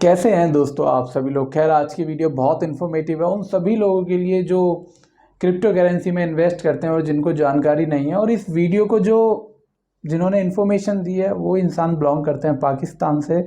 कैसे हैं दोस्तों आप सभी लोग। खैर आज की वीडियो बहुत इन्फॉर्मेटिव है उन सभी लोगों के लिए जो क्रिप्टो करेंसी में इन्वेस्ट करते हैं और जिनको जानकारी नहीं है। और इस वीडियो को जिन्होंने इन्फॉर्मेशन दी है वो इंसान बिलोंग करते हैं पाकिस्तान से।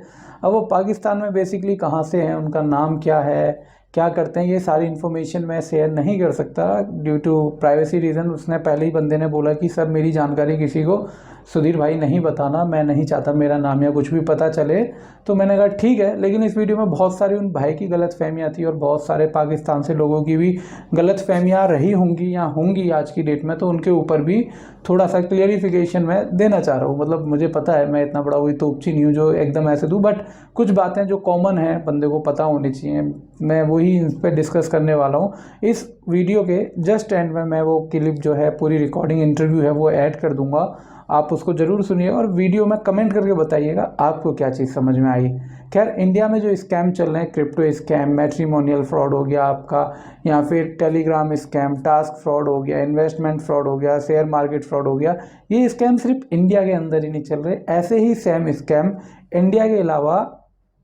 अब वो पाकिस्तान में बेसिकली कहाँ से हैं, उनका नाम क्या है, क्या करते हैं, ये सारी इन्फॉर्मेशन मैं शेयर नहीं कर सकता ड्यू टू प्राइवेसी रीज़न। उसने पहले ही बंदे ने बोला कि सर मेरी जानकारी किसी को सुधीर भाई नहीं बताना, मैं नहीं चाहता मेरा नाम या कुछ भी पता चले। तो मैंने कहा ठीक है, लेकिन इस वीडियो में बहुत सारी उन भाई की गलत फहमियाँ थी और बहुत सारे पाकिस्तान से लोगों की भी गलत फहमियाँ रही होंगी या होंगी आज की डेट में, तो उनके ऊपर भी थोड़ा सा क्लियरिफिकेशन मैं देना चाह रहा हूँ। मतलब मुझे पता है मैं इतना बड़ा वही तोपची नहीं हूँ जो एकदम ऐसे दूँ, बट कुछ बातें जो कॉमन है बंदे को पता होनी चाहिए, मैं वही इन पर डिस्कस करने वाला हूँ। इस वीडियो के जस्ट एंड में मैं वो क्लिप जो है, पूरी रिकॉर्डिंग इंटरव्यू है, वो ऐड कर दूंगा। आप उसको ज़रूर सुनिए और वीडियो में कमेंट करके बताइएगा आपको क्या चीज़ समझ में आई। खैर इंडिया में जो स्कैम चल रहे हैं, क्रिप्टो स्कैम, मैट्रिमोनियल फ्रॉड हो गया आपका, या फिर टेलीग्राम स्कैम, टास्क फ्रॉड हो गया, इन्वेस्टमेंट फ्रॉड हो गया, शेयर मार्केट फ्रॉड हो गया, ये स्कैम सिर्फ इंडिया के अंदर ही नहीं चल रहे। ऐसे ही सेम स्कैम इंडिया के अलावा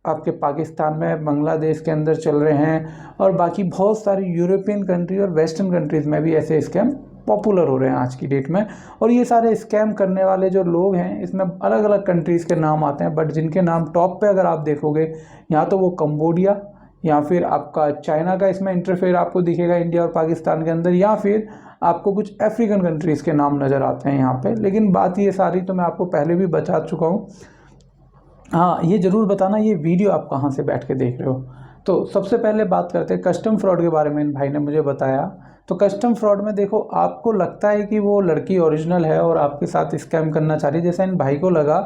आपके पाकिस्तान में, बांग्लादेश के अंदर चल रहे हैं और बाकी बहुत सारी यूरोपियन कंट्री और वेस्टर्न कंट्रीज़ में भी ऐसे स्कैम पॉपुलर हो रहे हैं आज की डेट में। और ये सारे स्कैम करने वाले जो लोग हैं, इसमें अलग अलग कंट्रीज़ के नाम आते हैं, बट जिनके नाम टॉप पे अगर आप देखोगे, या तो वो कंबोडिया या फिर आपका चाइना का इसमें इंटरफेयर आपको दिखेगा इंडिया और पाकिस्तान के अंदर, या फिर आपको कुछ अफ्रीकन कंट्रीज़ के नाम नज़र आते हैं यहाँ पे। लेकिन बात ये सारी तो मैं आपको पहले भी बता चुका हूँ। हाँ, ये ज़रूर बताना ये वीडियो आप कहाँ से बैठ के देख रहे हो। तो सबसे पहले बात करते हैं कस्टम फ्रॉड के बारे में। इन भाई ने मुझे बताया, तो कस्टम फ्रॉड में देखो, आपको लगता है कि वो लड़की ओरिजिनल है और आपके साथ स्कैम करना चाह रही है, जैसा इन भाई को लगा।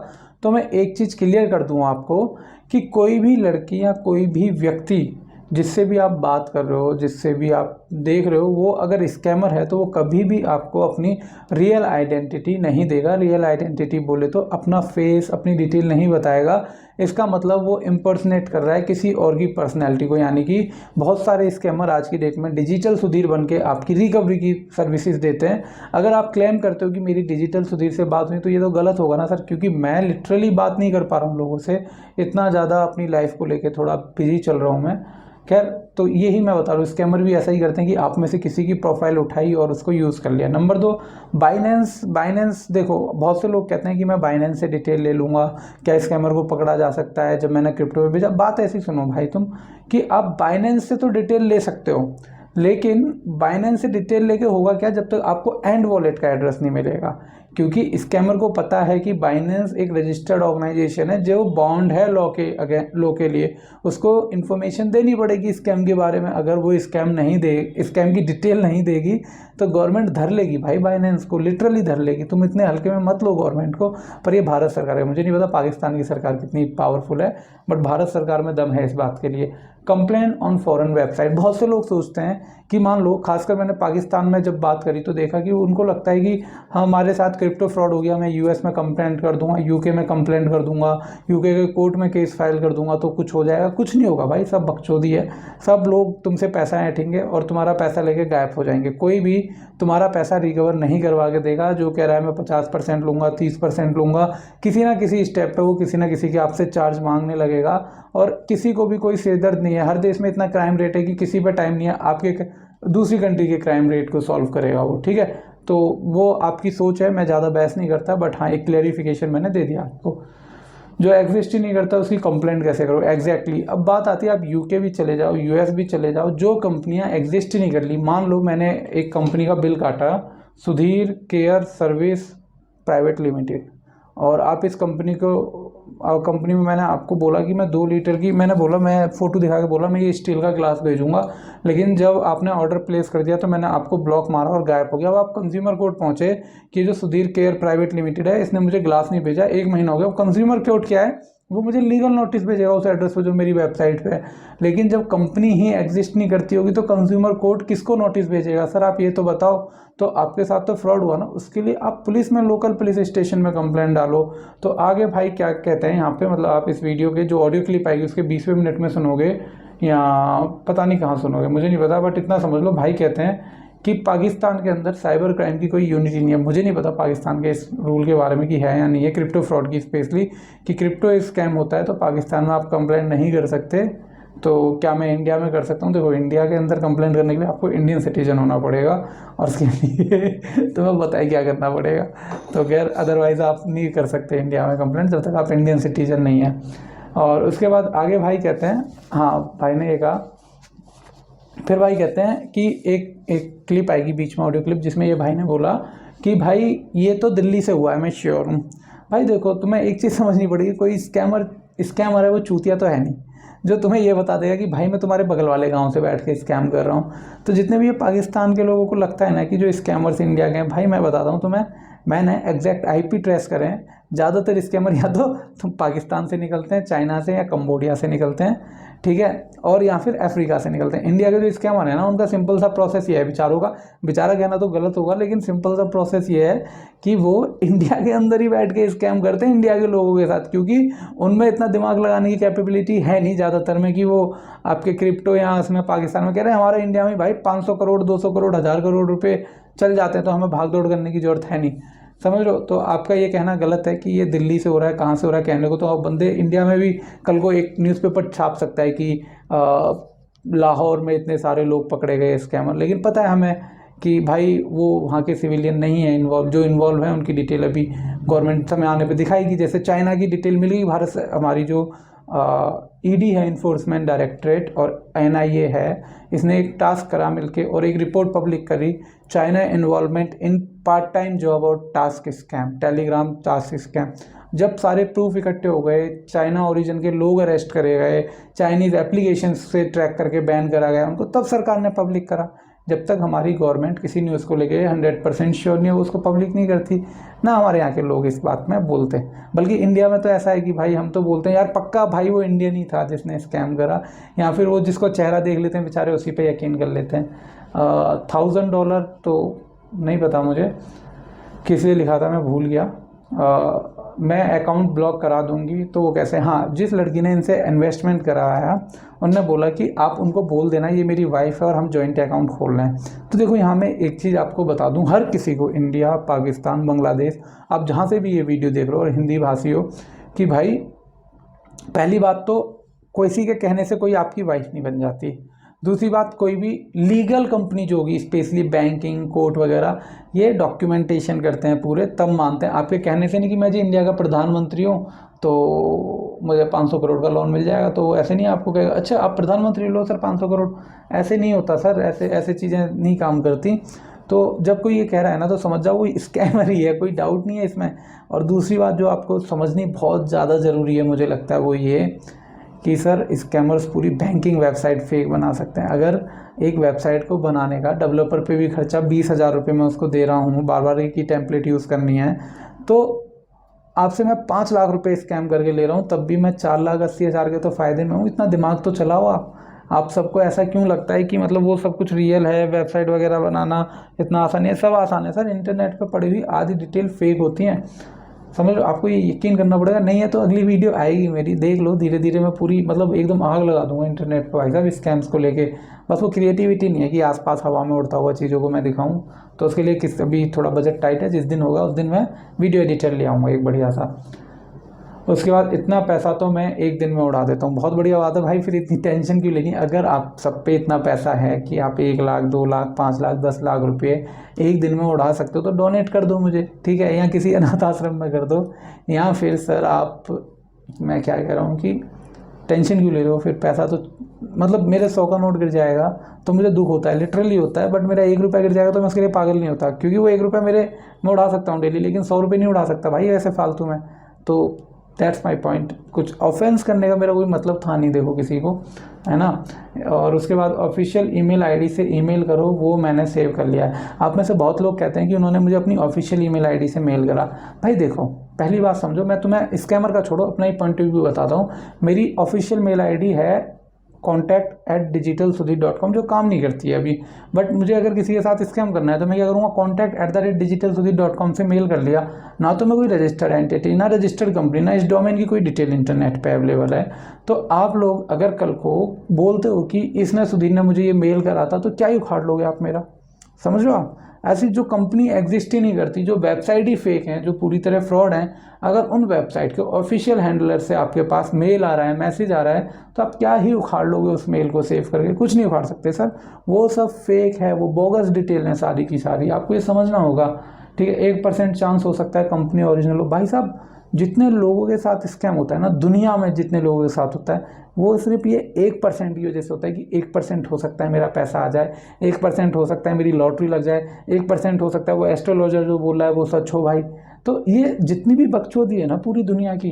तो मैं एक चीज़ क्लियर कर दूँ आपको कि कोई भी लड़की या कोई भी व्यक्ति जिससे भी आप बात कर रहे हो, जिससे भी आप देख रहे हो, वो अगर स्कैमर है तो वो कभी भी आपको अपनी रियल आइडेंटिटी नहीं देगा। रियल आइडेंटिटी बोले तो अपना फेस, अपनी डिटेल नहीं बताएगा। इसका मतलब वो इम्पर्सनेट कर रहा है किसी और की पर्सनैलिटी को। यानी कि बहुत सारे स्कैमर आज की डेट में डिजिटल सुधीर बन के आपकी रिकवरी की सर्विसेज देते हैं। अगर आप क्लेम करते हो कि मेरी डिजिटल सुधीर से बात हुई, तो ये तो गलत होगा ना सर, क्योंकि मैं लिटरली बात नहीं कर पा रहा हूँ लोगों से, इतना ज़्यादा अपनी लाइफ को लेकर थोड़ा बिजी चल रहा हूँ मैं। खैर, तो यही मैं बता रहा हूँ, स्कैमर भी ऐसा ही करते हैं कि आप में से किसी की प्रोफाइल उठाई और उसको यूज़ कर लिया। नंबर 2, बाइनेंस देखो, बहुत से लोग कहते हैं कि मैं बाइनेंस से डिटेल ले लूँगा, क्या स्कैमर को पकड़ा जा सकता है जब मैंने क्रिप्टो में भेजा। बात ऐसी सुनो भाई तुम, कि आप बाइनेंस से तो डिटेल ले सकते हो, लेकिन बाइनेंस से डिटेल लेके होगा क्या, जब तक आपको एंड वॉलेट का एड्रेस नहीं मिलेगा। क्योंकि स्कैमर को पता है कि बाइनेंस एक रजिस्टर्ड ऑर्गेनाइजेशन है जो बॉन्ड है लॉ के लिए, उसको इन्फॉर्मेशन देनी पड़ेगी स्कैम के बारे में। अगर वो स्कैम की डिटेल नहीं देगी तो गवर्नमेंट धर लेगी भाई, बाइनेंस को लिटरली धर लेगी। तुम इतने हल्के में मत लो गवर्नमेंट को। पर ये भारत सरकार है, मुझे नहीं पता पाकिस्तान की सरकार कितनी पावरफुल है, बट भारत सरकार में दम है इस बात के लिए। कंप्लेन ऑन फॉरेन वेबसाइट, बहुत से लोग सोचते हैं कि मान लो, खासकर मैंने पाकिस्तान में जब बात करी तो देखा कि उनको लगता है कि हमारे साथ क्रिप्टो फ्रॉड हो गया, मैं यूएस में कंप्लेंट कर दूंगा, यूके में कंप्लेंट कर दूंगा, यूके के कोर्ट में केस फाइल कर दूंगा तो कुछ हो जाएगा। कुछ नहीं होगा भाई, सब बकचोदी है। सब लोग तुमसे पैसा ऐंठेंगे और तुम्हारा पैसा लेके गायब हो जाएंगे। कोई भी तुम्हारा पैसा रिकवर नहीं करवा के देगा। जो कह रहा है मैं 50% लूँगा, 30% लूँगा, किसी ना किसी स्टेप पे वो किसी ना किसी के आपसे चार्ज मांगने लगेगा। और किसी को भी कोई सिरदर्द नहीं है। हर देश में इतना क्राइम रेट है कि किसी पे टाइम नहीं है आपके दूसरी कंट्री के क्राइम रेट को सॉल्व करेगा वो, ठीक है। तो वो आपकी सोच है, मैं ज़्यादा बहस नहीं करता, बट हाँ एक क्लेरिफिकेशन मैंने दे दिया आपको। जो एग्जिस्ट ही नहीं करता उसकी कंप्लेंट कैसे करो, एग्जैक्टली। अब बात आती है, आप यूके भी चले जाओ, यूएस भी चले जाओ, जो कंपनियां एग्जिस्ट ही नहीं कर ली। मान लो मैंने एक कंपनी का बिल काटा, Sudhir care service private limited, और आप इस कंपनी में मैंने आपको बोला कि मैं 2 लीटर की, मैंने बोला, मैं फ़ोटो दिखा के बोला मैं ये स्टील का ग्लास भेजूंगा, लेकिन जब आपने ऑर्डर प्लेस कर दिया तो मैंने आपको ब्लॉक मारा और गायब हो गया। अब आप कंज्यूमर कोर्ट पहुंचे कि जो सुधीर केयर प्राइवेट लिमिटेड है इसने मुझे ग्लास नहीं भेजा, 1 महीना हो गया। कंज्यूमर कोर्ट क्या है, वो मुझे लीगल नोटिस भेजेगा उस एड्रेस पे जो मेरी वेबसाइट पे है। लेकिन जब कंपनी ही एग्जिस्ट नहीं करती होगी तो कंज्यूमर कोर्ट किसको नोटिस भेजेगा? सर आप ये तो बताओ। तो आपके साथ तो फ्रॉड हुआ ना, उसके लिए आप पुलिस में, लोकल पुलिस स्टेशन में कंप्लेंट डालो। तो आगे भाई क्या कहते हैं यहाँ पे, मतलब आप इस वीडियो के जो ऑडियो क्लिप आएगी उसके 20वें मिनट में सुनोगे या पता नहीं कहाँ सुनोगे, मुझे नहीं पता, बट इतना समझ लो भाई कहते हैं कि पाकिस्तान के अंदर साइबर क्राइम की कोई यूनिटी नहीं है। मुझे नहीं पता पाकिस्तान के इस रूल के बारे में कि है या नहीं है, क्रिप्टो फ्रॉड की स्पेशली, कि क्रिप्टो स्कैम होता है तो पाकिस्तान में आप कंप्लेंट नहीं कर सकते, तो क्या मैं इंडिया में कर सकता हूँ? देखो, इंडिया के अंदर कंप्लेंट करने के लिए आपको इंडियन सिटीजन होना पड़ेगा, और उसके लिए तुम्हें बताइए क्या करना पड़ेगा। तो खैर अदरवाइज़ आप नहीं कर सकते इंडिया में कंप्लेंट जब तक आप इंडियन सिटीजन नहीं हैं। और उसके बाद आगे भाई कहते हैं, हाँ भाई ने ये कहा, फिर भाई कहते हैं कि एक क्लिप आएगी बीच में, ऑडियो क्लिप, जिसमें ये भाई ने बोला कि भाई ये तो दिल्ली से हुआ है, मैं श्योर हूँ। भाई देखो, तुम्हें एक चीज़ समझनी पड़ेगी, कोई स्कैमर है वो चूतिया तो है नहीं जो तुम्हें ये बता देगा कि भाई मैं तुम्हारे बगल वाले गांव से बैठ के स्कैम कर रहा हूँ। तो जितने भी ये पाकिस्तान के लोगों को लगता है ना कि जो स्कैमर्स इंडिया के हैं, भाई मैं बताता हूँ तुम्हें, मैंने एग्जैक्ट IP ट्रेस करें, ज़्यादातर स्कैमर या तो तुम पाकिस्तान से निकलते हैं, चाइना से या कंबोडिया से निकलते हैं, ठीक है, और या फिर अफ्रीका से निकलते हैं। इंडिया के जो स्कैमर है ना, उनका सिंपल सा प्रोसेस ये है, बेचारों का, बेचारा कहना तो गलत होगा, लेकिन सिंपल सा प्रोसेस ये है कि वो इंडिया के अंदर ही बैठ के स्कैम करते हैं इंडिया के लोगों के साथ, क्योंकि उनमें इतना दिमाग लगाने की कैपेबिलिटी है नहीं ज़्यादातर में कि वो आपके क्रिप्टो यहाँ उसमें पाकिस्तान में कह रहे हैं हमारे इंडिया में भाई 500 करोड़ 200 करोड़ 1000 करोड़ रुपए चल जाते हैं, तो हमें भाग दौड़ करने की जरूरत है नहीं, समझ लो। तो आपका ये कहना गलत है कि ये दिल्ली से हो रहा है, कहाँ से हो रहा है कहने को, तो आप बंदे इंडिया में भी कल को एक न्यूज़पेपर छाप सकता है कि लाहौर में इतने सारे लोग पकड़े गए स्कैमर, लेकिन पता है हमें कि भाई वो वहाँ के सिविलियन नहीं है इन्वॉल्व, जो इन्वॉल्व है उनकी डिटेल अभी गवर्नमेंट समय आने पे दिखाएगी। जैसे चाइना की डिटेल मिलेगी भारत से, हमारी जो ED है, इन्फोर्समेंट डायरेक्टरेट, और NIA है, इसने एक टास्क करा मिलके और एक रिपोर्ट पब्लिक करी, China involvement in part time job और task scam, Telegram task scam. जब सारे प्रूफ इकट्ठे हो गए, चाइना ओरिजिन के लोग अरेस्ट करे गए, चाइनीज़ एप्लीकेशन से ट्रैक करके बैन करा गया उनको, तब सरकार ने पब्लिक करा। जब तक हमारी गवर्नमेंट किसी न्यूज़ को लेके 100% श्योर नहीं है, उसको पब्लिक नहीं करती, ना हमारे यहाँ के लोग इस बात में बोलते हैं। बल्कि इंडिया में तो ऐसा है कि भाई हम तो बोलते हैं यार पक्का भाई वो इंडियन ही था जिसने स्कैम करा, या फिर वो जिसको चेहरा देख लेते हैं बेचारे उसी पे यकीन कर लेते हैं। $1000 तो नहीं पता मुझे किस लिए लिखा था, मैं भूल गया। मैं अकाउंट ब्लॉक करा दूंगी, तो वो कैसे, हाँ जिस लड़की ने इनसे इन्वेस्टमेंट कराया उनने बोला कि आप उनको बोल देना ये मेरी वाइफ है और हम जॉइंट अकाउंट खोल रहे हैं। तो देखो यहाँ मैं एक चीज़ आपको बता दूं, हर किसी को, इंडिया, पाकिस्तान, बांग्लादेश, आप जहाँ से भी ये वीडियो देख रहे हो और हिंदी भाषी हो, कि भाई पहली बात तो किसी के कहने से कोई आपकी वाइफ नहीं बन जाती। दूसरी बात, कोई भी लीगल कंपनी जो होगी, स्पेशली बैंकिंग, कोर्ट वगैरह, ये डॉक्यूमेंटेशन करते हैं पूरे, तब मानते हैं। आपके कहने से नहीं कि मैं जी इंडिया का प्रधानमंत्री हूँ तो मुझे 500 करोड़ का लोन मिल जाएगा, तो ऐसे नहीं आपको कहेगा अच्छा आप प्रधानमंत्री लो सर 500 करोड़, ऐसे नहीं होता सर, ऐसे चीज़ें नहीं काम करती। तो जब कोई ये कह रहा है ना, तो समझ जाओ वो स्कैमर ही है, कोई डाउट नहीं है इसमें। और दूसरी बात जो आपको समझनी बहुत ज़्यादा ज़रूरी है मुझे लगता है, वो ये कि सर स्कैमर्स पूरी बैंकिंग वेबसाइट फेक बना सकते हैं। अगर एक वेबसाइट को बनाने का डेवलपर पे भी खर्चा 20,000 रुपये मैं उसको दे रहा हूँ, बार बार एक ही टेम्पलेट यूज़ करनी है, तो आपसे मैं 5 लाख रुपए स्कैम करके ले रहा हूँ, तब भी मैं 4,80,000 के तो फ़ायदे में हूँ। इतना दिमाग तो चलाओ आप सबको ऐसा क्यों लगता है कि मतलब वो सब कुछ रियल है, वेबसाइट वगैरह बनाना इतना आसान है? सब आसान है सर, इंटरनेट पे पड़ी हुई आधी डिटेल फेक होती हैं, समझ लो। आपको ये यकीन करना पड़ेगा, नहीं है तो अगली वीडियो आएगी मेरी, देख लो, धीरे धीरे मैं पूरी मतलब एकदम आग लगा दूंगा इंटरनेट पर भाई साहब स्कैम्स को लेके। बस वो क्रिएटिविटी नहीं है कि आसपास हवा में उड़ता हुआ चीज़ों को मैं दिखाऊं, तो उसके लिए अभी थोड़ा बजट टाइट है, जिस दिन होगा उस दिन मैं वीडियो एडिटर ले आऊँगा एक बढ़िया सा। उसके बाद इतना पैसा तो मैं एक दिन में उड़ा देता हूँ। बहुत बढ़िया बात है भाई, फिर इतनी टेंशन क्यों लेनी? अगर आप सब पे इतना पैसा है कि आप 1 लाख 2 लाख 5 लाख 10 लाख रुपये एक दिन में उड़ा सकते हो, तो डोनेट कर दो मुझे, ठीक है, या किसी अनाथ आश्रम में कर दो। या फिर सर आप, मैं क्या कह रहा हूँ कि टेंशन क्यों ले रहे हो? फिर पैसा तो मतलब मेरे 100 का नोट गिर जाएगा तो मुझे दुख होता है, लिटरली होता है, बट मेरा 1 रुपया गिर जाएगा तो मैं उसके लिए पागल नहीं होता, क्योंकि वो 1 रुपया मैं उड़ा सकता हूँ डेली, लेकिन 100 रुपये नहीं उड़ा सकता भाई ऐसे फालतू में। तो दैट्स माई पॉइंट। कुछ ऑफेंस करने का मेरा कोई मतलब था नहीं, देखो किसी को, है ना। और उसके बाद ऑफिशियल ईमेल आईडी से ईमेल करो, वो मैंने सेव कर लिया है। आप में से बहुत लोग कहते हैं कि उन्होंने मुझे अपनी ऑफिशियल ईमेल आईडी से मेल करा। भाई देखो, पहली बात समझो, मैं तुम्हें स्कैमर का छोड़ो, अपना ही पॉइंट ऑफ व्यू बताता हूँ। मेरी ऑफिशियल मेल आईडी है contact@digitalsudhir.com, जो काम नहीं करती है अभी, बट मुझे अगर किसी के साथ स्कैम करना है तो मैं क्या करूँगा, contact@digitalsudhir.com से मेल कर लिया। ना तो मैं कोई रजिस्टर्ड एंटिटी, ना रजिस्टर्ड कंपनी, ना इस डोमेन की कोई डिटेल इंटरनेट पे अवेलेबल है। तो आप लोग अगर कल को बोलते हो कि इसने, सुधीर ने मुझे ये मेल करा था, तो क्या ही उखाड़ लोगे आप मेरा? समझ लो आप, ऐसी जो कंपनी एग्जिस्ट ही नहीं करती, जो वेबसाइट ही फेक है, जो पूरी तरह फ्रॉड है, अगर उन वेबसाइट के ऑफिशियल हैंडलर से आपके पास मेल आ रहा है, मैसेज आ रहा है, तो आप क्या ही उखाड़ लोगे उस मेल को सेव करके? कुछ नहीं उखाड़ सकते सर, वो सब फेक है, वो बोगस डिटेल है सारी की सारी, आपको ये समझना होगा। ठीक है, 1% चांस हो सकता है कंपनी ओरिजिनल हो। भाई साहब, जितने लोगों के साथ स्कैम होता है ना दुनिया में, जितने लोगों के साथ होता है, वो सिर्फ ये 1% की वजह से होता है कि 1% हो सकता है मेरा पैसा आ जाए, 1% हो सकता है मेरी लॉटरी लग जाए, 1% हो सकता है वो एस्ट्रोलॉजर जो बोल रहा है वो सच हो। भाई तो ये जितनी भी बकचोदी है ना पूरी दुनिया की,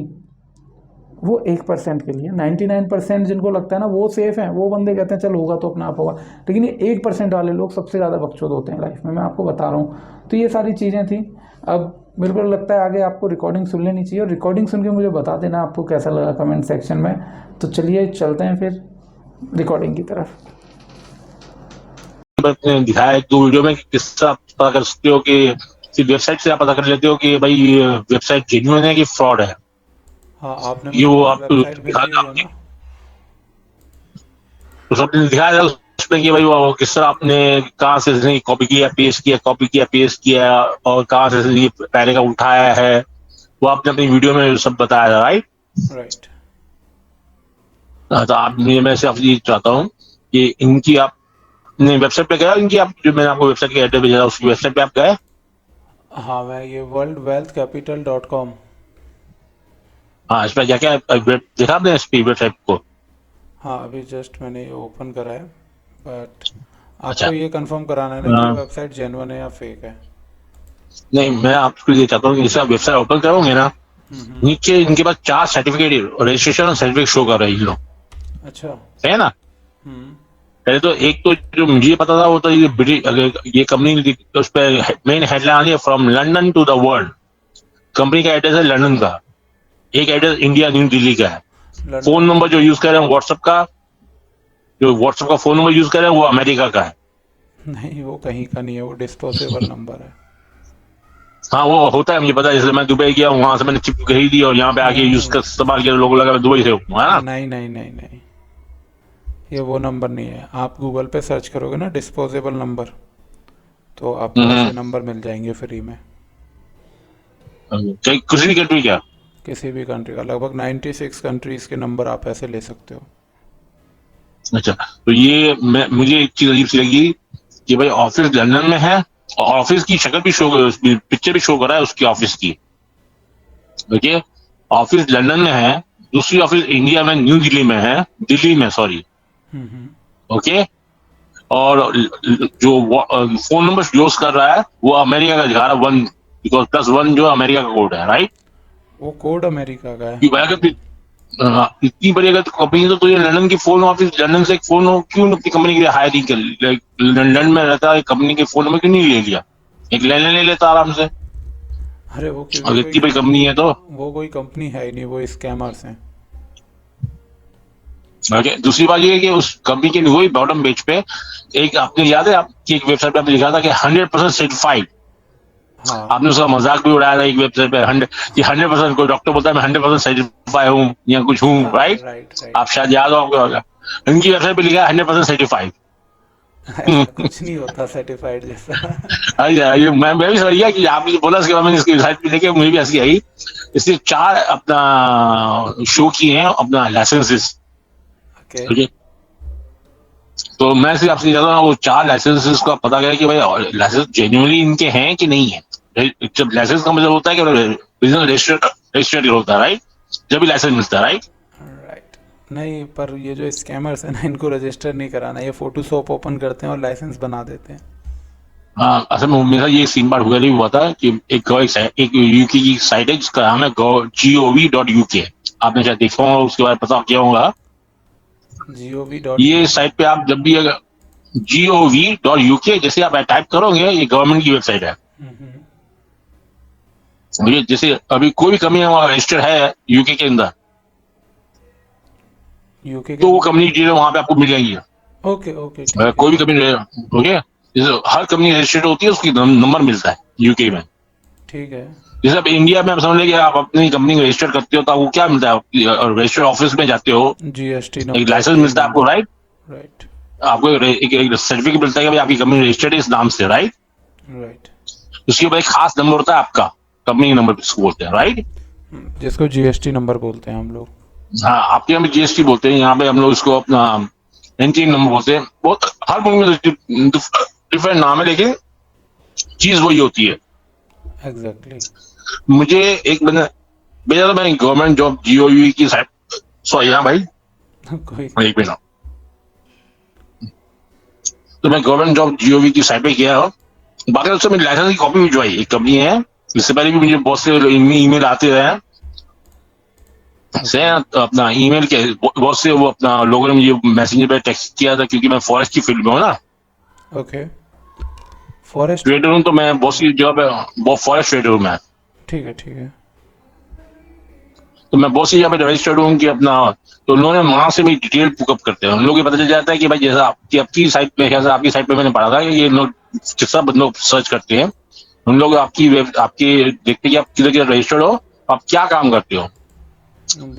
वो 1% के लिए, 99% जिनको लगता है ना वो सेफ है, वो बंदे कहते हैं चल होगा तो अपना आप होगा, लेकिन ये 1% वाले लोग सबसे ज़्यादा बकचोद होते हैं लाइफ में, मैं आपको बता रहा हूँ। तो ये सारी चीज़ें थी। अब मेरे को लगता है आगे आपको रिकॉर्डिंग सुन लेनी चाहिए, और रिकॉर्डिंग सुन के मुझे बता देना आपको कैसा लगा कमेंट सेक्शन में। तो चलिए चलते हैं फिर रिकॉर्डिंग की तरफ। मैंने दिखाया एक दो वीडियो में कि किस तरह आप पता कर सकते हो कि सिर्फ वेबसाइट से आप पता कर लेते हो कि भाई ये वेबसाइट जेन्युइन है कि फ्रॉड है। हाँ, आपने ये वो मुझे आपको वेबसाइट भेजी दिखाया हुई है ना। तो सबने दिखाया था उसमें कि भाई वो किस तरह आपने कहाँ से इसने कॉपी किया पेस्ट किया, कॉपी किया पेस्ट किया, और कहाँ से ये पहले का उठाया है, वो आपने अपनी वीडियो में सब बताया था, राइट? राइट। तो आप मैं से आपसे ये चाहता हूँ कि इनकी आपने वेबसाइट पे गया, इनकी आप जो मैंने आपको वेबसाइट का एड्रेस भेजा था उसकी वेबसाइट पे आप गए? हाँ, मैं ये worldwealthcapital.com। हाँ, इस पर क्या क्या देखा आपने इस वेबसाइट को? हाँ, अभी जस्ट मैंने ये ओपन करा है, बट अच्छा। आपको ये कंफर्म कराना है ना कि ये हाँ, वेबसाइट जेन्युइन है या फेक है। नहीं मैं आपको ये चाहता हूँ कि जैसे आप वेबसाइट ओपन करोगे ना, हम्म। नीचे इनके पास 4 सर्टिफिकेट रजिस्ट्रेशन और सर्टिफिकेट शो कर रहे हैं ये लोग, अच्छा। है ना? हम्म। पहले तो एक तो जो मुझे पता था वो तो ये ब्रिटिश, अगर ये कंपनी उस पर मेन हेडलाइन आ रही है from London to the world. Company का एड्रेस है लंदन का, एक एड्रेस इंडिया न्यू दिल्ली का है। फोन लंदन नंबर जो यूज कर रहे हैं व्हाट्सएप का, जो व्हाट्सएप का फोन नंबर यूज कर रहे हैं वो अमेरिका का है। नहीं, वो कहीं का नहीं है, वो डिस्पोजेबल नंबर है। हाँ वो होता है, मुझे पता है, जैसे मैं दुबई गया हूँ, वहां से मैंने चिप खरीदी और यहाँ पे आके यूज कर नहीं इस्तेमाल किया, लोगों लगा मैं दुबई से हूँ, है ना? नहीं नहीं नहीं नहीं, ये वो नंबर नहीं है। आप गूगल पे सर्च करोगे ना डिस्पोजेबल नंबर, तो आपको हम्म। ऐसे नंबर मिल जाएंगे फ्री में। कुछ भी कंट्री क्या? किसी भी कंट्री का, लगभग 96 कंट्रीज के नंबर आप ऐसे ले सकते हो। अच्छा, तो ये मुझे एक चीज अजीब सी लगी कि भाई ऑफिस लंदन में है, और ऑफिस की शक्ल भी शो, पिक्चर भी शो कर रहा है उसकी ऑफिस की। देखिए, ऑफिस लंदन में है, दूसरी ऑफिस इंडिया में न्यू दिल्ली में है, दिल्ली में सॉरी। हम्म। ओके, और जो फोन नंबर यूज कर रहा है वो अमेरिका का दिखा रहा है, 1, बिकॉज +1 जो अमेरिका का कोड है, राइट? वो कोड अमेरिका का है। इतनी बड़ी अगर कंपनी है तो ये लंदन की फोन ऑफिस, लंदन से एक फोन क्यों अपनी कंपनी के लिए हायर नहीं कर, लंदन में रहता है कंपनी के फोन नंबर क्यों नहीं ले लिया? एक ले लेता आराम से, अरे वो क्योंकि अगर कोई इतनी बड़ी कंपनी है तो। वो कोई कंपनी है ही नहीं, वो स्कैमर्स हैं। ओके, दूसरी बात ये है कि उस कंपनी के वही बॉटम पेज पे एक, आपने याद है आपकी एक वेबसाइट पे आपने लिखा था कि 100% सर्टिफाइड। हाँ आपने उसका मजाक भी उड़ाया था एक वेबसाइट पे, 100%, कोई डॉक्टर बोलता है मैं 100% सर्टिफाइड हूँ या कुछ हूँ, हाँ, राइट? राइट आप राइट। शायद याद हो आपको, इनकी वेबसाइट पे लिखा है 100% सर्टिफाइड। ऐसा कुछ नहीं होता सर्टिफाइड जैसा। ये मैं भी समझ गया कि आपने जो बोला उसके बाद मैंने इसकी वेबसाइट पे देखे, मुझे भी हंसी आई। इसलिए 4 अपना शो किए हैं अपना लाइसेंसेस। ओके। ठीक है, तो मैं सिर्फ आपसे चाहता हूँ वो 4 लाइसेंसेस का पता करें कि भाई लाइसेंस जेन्युइनली इनके हैं कि नहीं है। जब लाइसेंस का मतलब होता है कि बिजनेस रजिस्टर्ड होता है, राइट? जब भी लाइसेंस मिलता है, राइट? राइट। नहीं, पर ये जो स्कैमर्स हैं ना, इनको रजिस्टर नहीं कराना, ये फोटोशॉप ओपन करते हैं और लाइसेंस बना देते हैं। हाँ, असल में मेरा ये सीन बार हुआ था कि एक यूके की साइट है जिसका नाम है gov.uk। आपने शायद देखा होगा, उसके बारे में पता किया होगा। ये gov.uk। साइट पे आप जब भी अगर gov.uk जैसे आप टाइप करोगे, ये गवर्नमेंट की वेबसाइट है। ये जैसे अभी कोई भी कंपनी रजिस्टर्ड है यूके के अंदर, यूके के तो वो अंदर। कंपनी डिटेल वहां पे आपको मिल जाएगी। ओके ओके, ठीक है। कोई भी कंपनी, ओके, जैसे हर कंपनी रजिस्टर्ड होती है उसकी नंबर मिलता है यूके में। ठीक है। जैसे अब इंडिया में आप समझ लीजिए आप अपनी कंपनी रजिस्टर करते हो तो आपको क्या मिलता है? रजिस्टर्ड ऑफिस में जाते हो, जीएसटी एक नंबर, लाइसेंस टिन मिलता है आपको, नंबर। राइट? राइट। आपको एक सर्टिफिकेट मिलता है कि भाई आपकी कंपनी रजिस्टर्ड है इस नाम से, राइट? राइट। उसके ऊपर एक खास नंबर होता है आपका, कंपनी नंबर जिसको बोलते हैं, राइट? जिसको जीएसटी नंबर बोलते हैं हम लोग। हाँ, आपके यहाँ पे जीएसटी बोलते हैं, यहाँ पे हम लोग इसको अपना एनटीएन नंबर बोलते हैं। बहुत हर मुल्क में डिफरेंट नाम है, लेकिन चीज वही होती है। एग्जैक्टली। मुझे एक मैंने भेजा था, मैं गवर्नमेंट जॉब जीओवी की साइट, सॉरी हाँ भाई, कोई। एक मिनट। तो मैं गवर्नमेंट जॉब जीओवी की साइट पे गया, बाकी उससे मेरी लाइसेंस की कॉपी भिजवाई। एक कंपनी है, इससे पहले भी मुझे बहुत से ईमेल आते रहे से, अपना ईमेल के बहुत से वो अपना लोगों ने मुझे मैसेंजर पे टेक्स्ट किया था, क्योंकि मैं फॉरेस्ट की फील्ड में हूँ ना, ओके। फॉरेस्ट। ट्रेडर हूँ, तो मैं बहुत सी जगह पे बहुत फॉरेस्ट ट्रेडर हूँ मैं। ठीक है, ठीक है। तो मैं बहुत सी जगह पे रजिस्टर्ड हूँ कि अपना, तो उन्होंने वहां से मेरी डिटेल पुकअप करते हैं। उन लोगों को पता चल जाता है कि भाई जैसा आपकी साइट पे, जैसा आपकी साइट पे मैंने पढ़ा था कि ये लोग कितना बंदों सर्च करते हैं, उन लोग आपकी देखते हैं कि आप किधर किधर रजिस्टर्ड हो, आप क्या काम करते हो।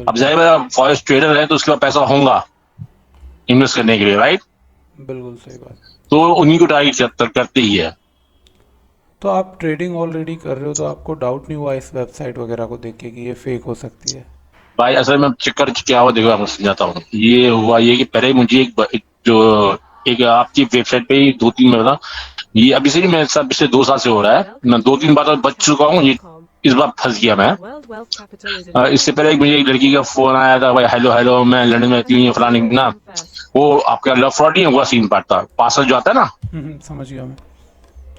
अब जाहिर है फॉरेस्ट ट्रेडर है तो उसके पास पैसा होगा इन्वेस्ट करने के लिए, राइट? बिल्कुल सही बात। तो उन्हीं को टारगेट करते ही है। तो आप ट्रेडिंग ऑलरेडी कर रहे हो, तो आपको डाउट नहीं हुआ इस वेबसाइट वगैरह को देख के कि ये फेक हो सकती है? भाई असल में चक्कर क्या हुआ, देखो आपको समझाता हूँ। ये हुआ ये कि पहले मुझे एक आपकी वेबसाइट पे ही दो तीन बार, ये अभी से नहीं, मेरे साथ पिछले 2 साल से हो रहा है, मैं 2-3 बार तो बच चुका हूँ। ये इस बार फंस गया मैं। इससे पहले मुझे एक लड़की का फोन आया था, भाई हेलो हेलो मैं लंदन में रहती हूँ फलानी ना, वो आपका लव फ्रॉड नहीं हुआ, सीन पार्ट था, पार्सल जो आता है ना, समझ गया मैं।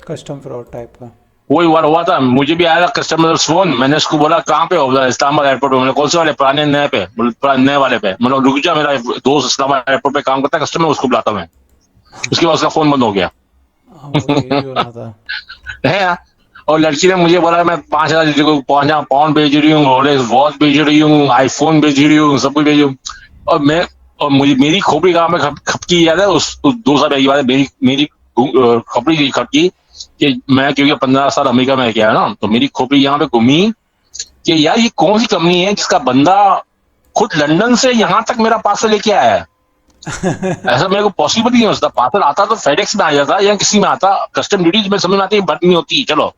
कस्टम फ्रॉड टाइप का। वही बार हुआ था। मुझे भी आया था कस्टमर फोन, मैंने उसको बोला कहाँ पे हो, इस्लामाबाद एयरपोर्ट पे। मैंने कौन से वाले, पुराने नए पे? पुराने नए वाले पे। मतलब रुक जा, मेरा दोस्त इस्लामाबाद एयरपोर्ट पे काम करता है, कस्टमर, उसको बुलाता मैं। उसके बाद उसका फोन बंद हो गया। वो यही होना था। है यार। और लड़की ने मुझे बोला मैं 5,000 को 5,000 पाउंड भेज रही हूँ, रोलेक्स वॉच भेज रही हूँ, आईफोन भेज रही हूँ, सब कुछ भेज रही हूँ। और मैं, और मुझे मेरी खोपड़ी कहाँ में खपकी याद है, उस 2 साल पहले की बात है, मेरी मेरी खोपड़ी खपकी कि मैं, क्योंकि 15 साल अमेरिका में गया ना, तो मेरी खोपड़ी यहाँ पे घूमी कि यार ये कौन सी कंपनी है जिसका बंदा खुद लंदन से यहाँ तक मेरा पार्सल लेके आया है। ऐसा मेरे को पॉसिबल ही नहीं हो सकता। पार्सल आता तो फेडेक्स में आ जाता या किसी में आता। कस्टम ड्यूटी में समझ में आती है भरनी होती है, चलो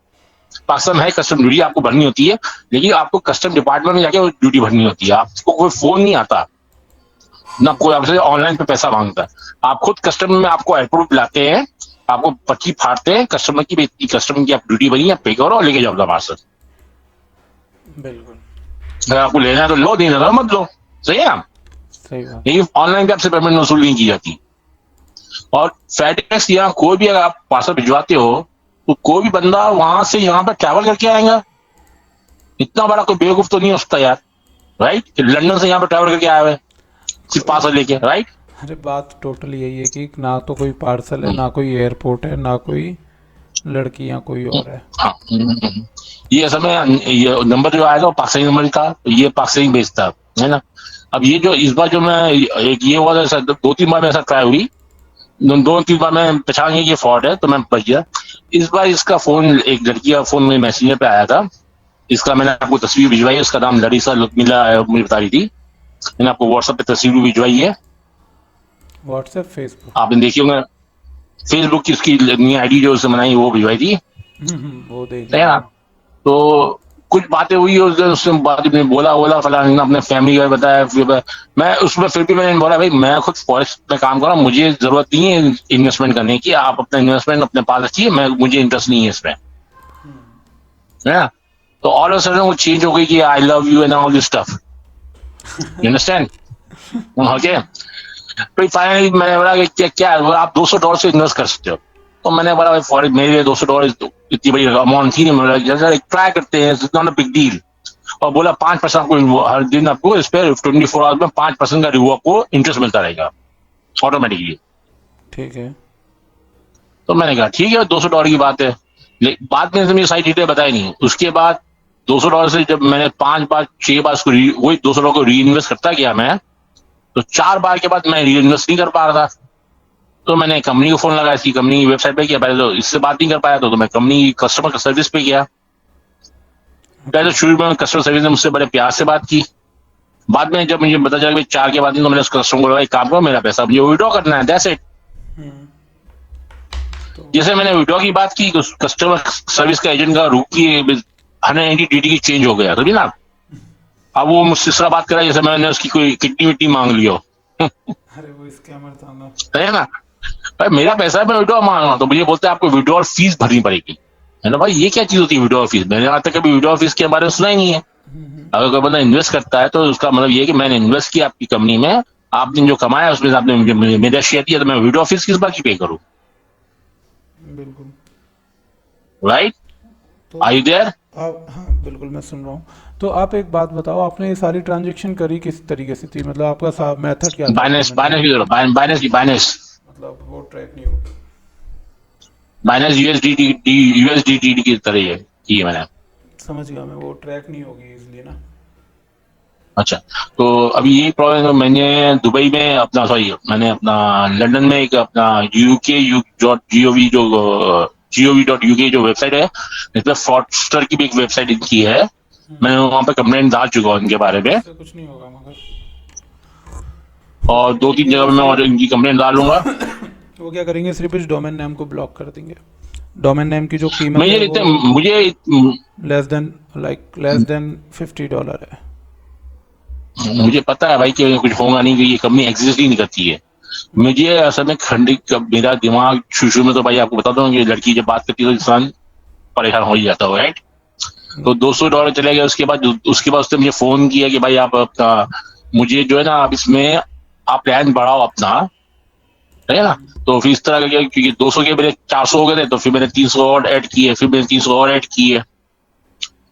पाकिस्तान में है कस्टम ड्यूटी आपको भरनी होती है, लेकिन आपको कस्टम डिपार्टमेंट में जाके वो ड्यूटी भरनी होती है। आपको कोई फोन नहीं आता, ना कोई आपसे ऑनलाइन पे पैसा मांगता है। आप खुद कस्टमर में, आपको एयरपोर्ट बुलाते हैं, आपको पर्ची फाड़ते हैं कस्टमर की, कस्टमर की आप ड्यूटी बनी, आप पे करो और लेके जाओ अपना पार्सल। बिल्कुल अगर आपको लेना है तो लो, देना तो मत लो। सही है ना? सही बात। लेकिन ऑनलाइन पे आपसे पेमेंट वसूल नहीं की जाती। और फेडेक्स या कोई भी अगर आप पार्सल भिजवाते हो, तो कोई भी बंदा वहां से यहाँ पर ट्रैवल करके आएगा। इतना बड़ा कोई बेवकूफ तो नहीं हो सकता यार, राइट? लंदन से यहाँ पर ट्रैवल करके आया हुआ है सिर्फ पार्सल लेके, राइट? अरे बात टोटल यही है कि ना तो कोई पार्सल है, ना कोई एयरपोर्ट है, ना कोई लड़की या कोई और है। हाँ, ये असल में ये नंबर जो आया था वो पाकिस्तानी नंबर ही था, तो ये पाकिस्तानी भेजता है ना। अब ये जो इस बार जो मैं एक ये हुआ था, 2-3 बार में ऐसा ट्राई हुई, 2-3 बार मैं पहचान गया ये फ्रॉड है, तो मैं बच गया। इस बार इसका फोन, एक लड़की का फोन मेरे मैसेंजर पे आया था। इसका मैंने आपको तस्वीर भिजवाई, उसका नाम लड़ीसा लुकमिला मुझे बता रही थी। मैंने आपको व्हाट्सएप पे तस्वीर भी भिजवाई है, व्हाट्सएप, फेसबुक। आपने देखी होंगे। फेसबुक की उसकी नई आईडी जो उसने बनाई वो भिजवाई थी, वो देख है लिया ना? मैंने। तो कुछ बातें हुई, उसने बात में बोला बोला फलाना, अपने फैमिली का बताया। फिर मैं उसमें, फिर भी मैंने बोला भाई मैं खुद फॉरेस्ट में काम कर रहा हूँ, मुझे जरूरत नहीं है इन्वेस्टमेंट करने की, आप अपना इन्वेस्टमेंट अपने पास रखिए, मैं, मुझे इंटरेस्ट नहीं है इसमें, है ना? तो ऑल ऑफ सडन वो चेंज हो गई कि I love you and all this stuff, you understand? Okay. तो फाइनली मैंने बोला कि क्या क्या है, आप $200 से इन्वेस्ट कर सकते हो। तो मैंने बोला भाई फॉरेस्ट मेरे लिए $200 तो इतनी बड़ी अमाउंट थी नहीं, मैंने जैसा ट्राई करते हैं, it's not a big deal. और बोला 5% आपको हर दिन, आपको इस पे 24 आवर्स में 5% का रिवॉर्ड को इंटरेस्ट मिलता रहेगा ऑटोमेटिकली। ठीक है। तो मैंने कहा ठीक है, $200 की बात है। बाद में मुझे सारी डिटेल बताई नहीं। उसके बाद $200 से जब मैंने 5 बार 6 बार उसको वही $200 को री इन्वेस्ट करता गया मैं, तो 4 बार के बाद मैं री इन्वेस्ट नहीं कर पा रहा था। तो मैंने कंपनी को फोन लगाया, इसकी कंपनी की वेबसाइट पे किया। पहले तो इससे बात नहीं कर पाया, तो मैं कंपनी की कस्टमर सर्विस पे गया। पहले शुरू में कस्टमर सर्विस ने मुझसे बड़े प्यार से बात की। बाद में जब मुझे पता चला कि 4 के बाद ही, तो मैंने उस कस्टमर को बोला एक काम करो, मेरा पैसा मुझे विड्रॉ करना है, दैट्स इट। तो जैसे मैंने विड्रॉ की बात की, कस्टमर सर्विस का एजेंट का रूप की 180 डी की चेंज हो गया, तभी ना। अब वो मुझसे इस तरह बात कर रहा है जैसे मैंने उसकी कोई किडनी विडनी मांग लियो। अरे वो स्कैमर था ना। है ना। भाई मेरा पैसा है, मैं विड्रॉ मांग रहा हूँ, तो मुझे बोलते हैं आपको विड्रॉल फीस भरनी पड़ेगी। है ना भाई, ये क्या चीज होती है विड्रॉल फीस? मैंने आज तक कभी विड्रॉल फीस के बारे में सुना ही नहीं है। अगर कोई बंदा इन्वेस्ट करता है तो उसका मतलब ये है कि मैंने इन्वेस्ट किया आपकी कंपनी में, आपने जो कमाया उसमें से आपने मेरा शेयर दिया, तो मैं विड्रॉल फीस किस बात की पे करूँ? बिल्कुल। राइट। तो आई देयर। आप, हाँ बिल्कुल मैं सुन रहा हूँ। तो आप एक बात बताओ, आपने ये सारी ट्रांजेक्शन करी किस तरीके से थी? मतलब आपका मेथड क्या था बाइनेंस पेमेंट बाइनेंस का? की जरूरत, बाइनेंस की, बाइनेंस मतलब वो ट्रैक नहीं होगी। बाइनेंस यूएसडीटी की तरह की है मैंने। समझ गया मैं, वो ट्रैक नहीं होगी इसलिए ना। अच्छा, तो अभी यही प्रॉब्लम है, मैंने दुबई में अपना, सॉरी मैंने अपना लंदन में एक अपना uk.gov जो gov.uk जो वेबसाइट है, इसमें फ्रॉडस्टर की भी एक वेबसाइट इनकी है। मैंने वहां पे कंप्लेंट डाल चुका हूँ इनके बारे में, उससे कुछ नहीं होगा मगर। और वो 2-3 करेंगे जगह पे मैं और सिर्फ, इनकी कंप्लेंट डालूंगा। वो क्या करेंगे, सिर्फ इस डोमेन नेम को ब्लॉक कर देंगे। डोमेन नेम की जो कीमत मुझे है वो इतने मुझे लेस देन $50 है। मुझे पता है भाई कि कुछ होगा नहीं, कि ये कंपनी एग्जिस्ट ही नहीं करती है। मुझे असल में मेरा दिमाग शुरू में, तो भाई आपको बता दूं कि लड़की जब बात करती है तो इंसान परेशान हो ही जाता है, राइट। तो $200 चले गए, उसके बाद उसने मुझे फोन किया कि भाई आप अपना, मुझे जो है ना आप इसमें आप प्लान बढ़ाओ अपना, है ना। तो फिर इस तरह का किया, क्योंकि 200 के मेरे 400 हो गए थे, तो फिर मैंने 300 और ऐड किए, फिर मैंने 300 और ऐड किए।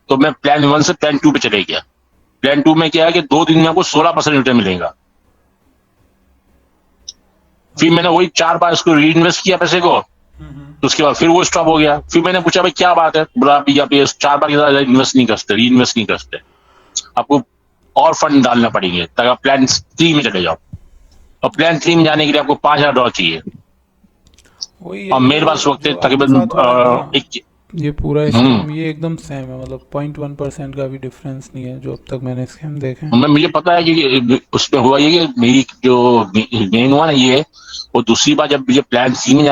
तो मैं प्लान 1 से प्लान 2 पे चले गया। प्लान 2 में क्या है कि 2 दिन में आपको 16% रिटर्न मिलेगा। फिर मैंने वही 4 बार उसको री इन्वेस्ट किया पैसे को, तो उसके बाद फिर वो स्टॉप हो गया। फिर मैंने पूछा भाई क्या बात है, बोला आप ये 4 बार के साथ इन्वेस्ट नहीं करते, री इन्वेस्ट नहीं करते, आपको और फंड डालना पड़ेंगे ताकि आप प्लान 3 में चले जाओ। और प्लान 3 में जाने के लिए आपको $5,000 चाहिए। वही और है मेरे पास ये वक्त जो आपके तकरीबन साथ हो रहा है ना, एक। ये पूरा हम्म, स्कैम ये एकदम सेम है। मतलब 0.1% का भी डिफरेंस नहीं है जो अब तक मैंने स्कैम देखे हैं। मुझे पता है कि उसमें हुआ ये कि मेरी जो गेन हुआ ना ये, वो दूसरी बार जब मुझे प्लान 3 में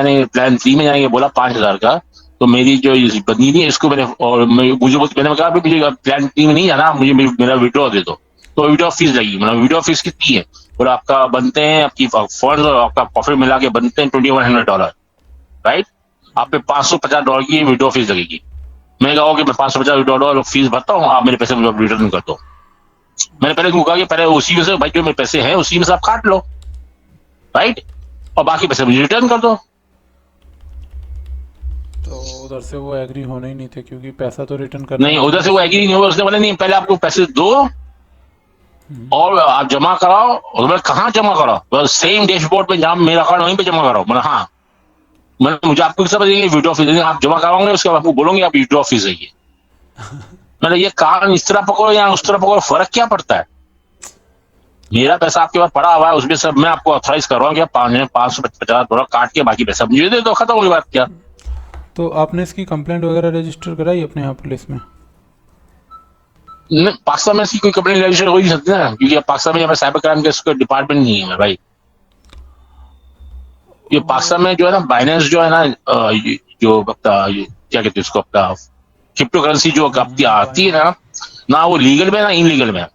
जाने बोला 5,000 का, तो मेरी जो ये बंदी थी इसको मैंने, और मैंने कहा मुझे प्लान 3 में नहीं जाना, मुझे मेरा विड्रॉ दे दो। तो विड्रॉ फीस लगी, मतलब विड्रॉ फीस कितनी है, और आपका बनते हैं आपकी फंड और आपका प्रॉफिट मिला के बनते हैं $2,100, राइट। आप पे $550 की विड्रॉ फीस लगेगी। मैंने कहा ओके, मैं $550 फीस भरता हूँ, आप मेरे पैसे रिटर्न कर दो। मैंने पहले तुमको कहा कि पहले उसी में से भाई जो मेरे पैसे हैं उसी में से आप काट लो, राइट, और बाकी पैसे मुझे रिटर्न कर दो। तो उधर से वो एग्री होने ही नहीं थे क्योंकि पैसा तो रिटर्न करना नहीं, ही था उधर ना से वो उससे। एग्री नहीं हुआ, उसने बोला नहीं पहले आपको पैसे दो और आप जमा कराओ। और मैं कहाँ जमा कराओ, सेम डैशबोर्ड पे जहाँ मेरा अकाउंट वहीं पे जमा कराओ। मैंने हाँ, मैंने मुझे आपको सब देंगे विड्रॉ फीस, आप जमा कराओगे उसके बाद आपको बोलोगे आप विड्रॉ फीस है ये। मैंने ये कान इस तरह पकड़ो या उस तरह पकड़ो, फर्क क्या पड़ता है? मेरा पैसा आपके पास पड़ा हुआ है, उसमें सब मैं आपको ऑथराइज कर रहा हूँ कि $550 काट के बाकी पैसा मुझे दे दो, खत्म हो गई बात। क्या तो आपने इसकी कंप्लेंट वगैरह रजिस्टर कराई अपने यहाँ पुलिस में? पाकिस्तान में इसकी कोई कंप्लेंट रजिस्टर हो ही नहीं सकती ना, क्योंकि पाकिस्तान में यहाँ साइबर क्राइम का इसका डिपार्टमेंट नहीं है भाई। ये पाकिस्तान में जो है ना बाइनेंस जो है ना, जो अपना क्या कहते हैं उसको, अपना क्रिप्टो करेंसी जो आती है ना, ना वो लीगल में ना इनलीगल में।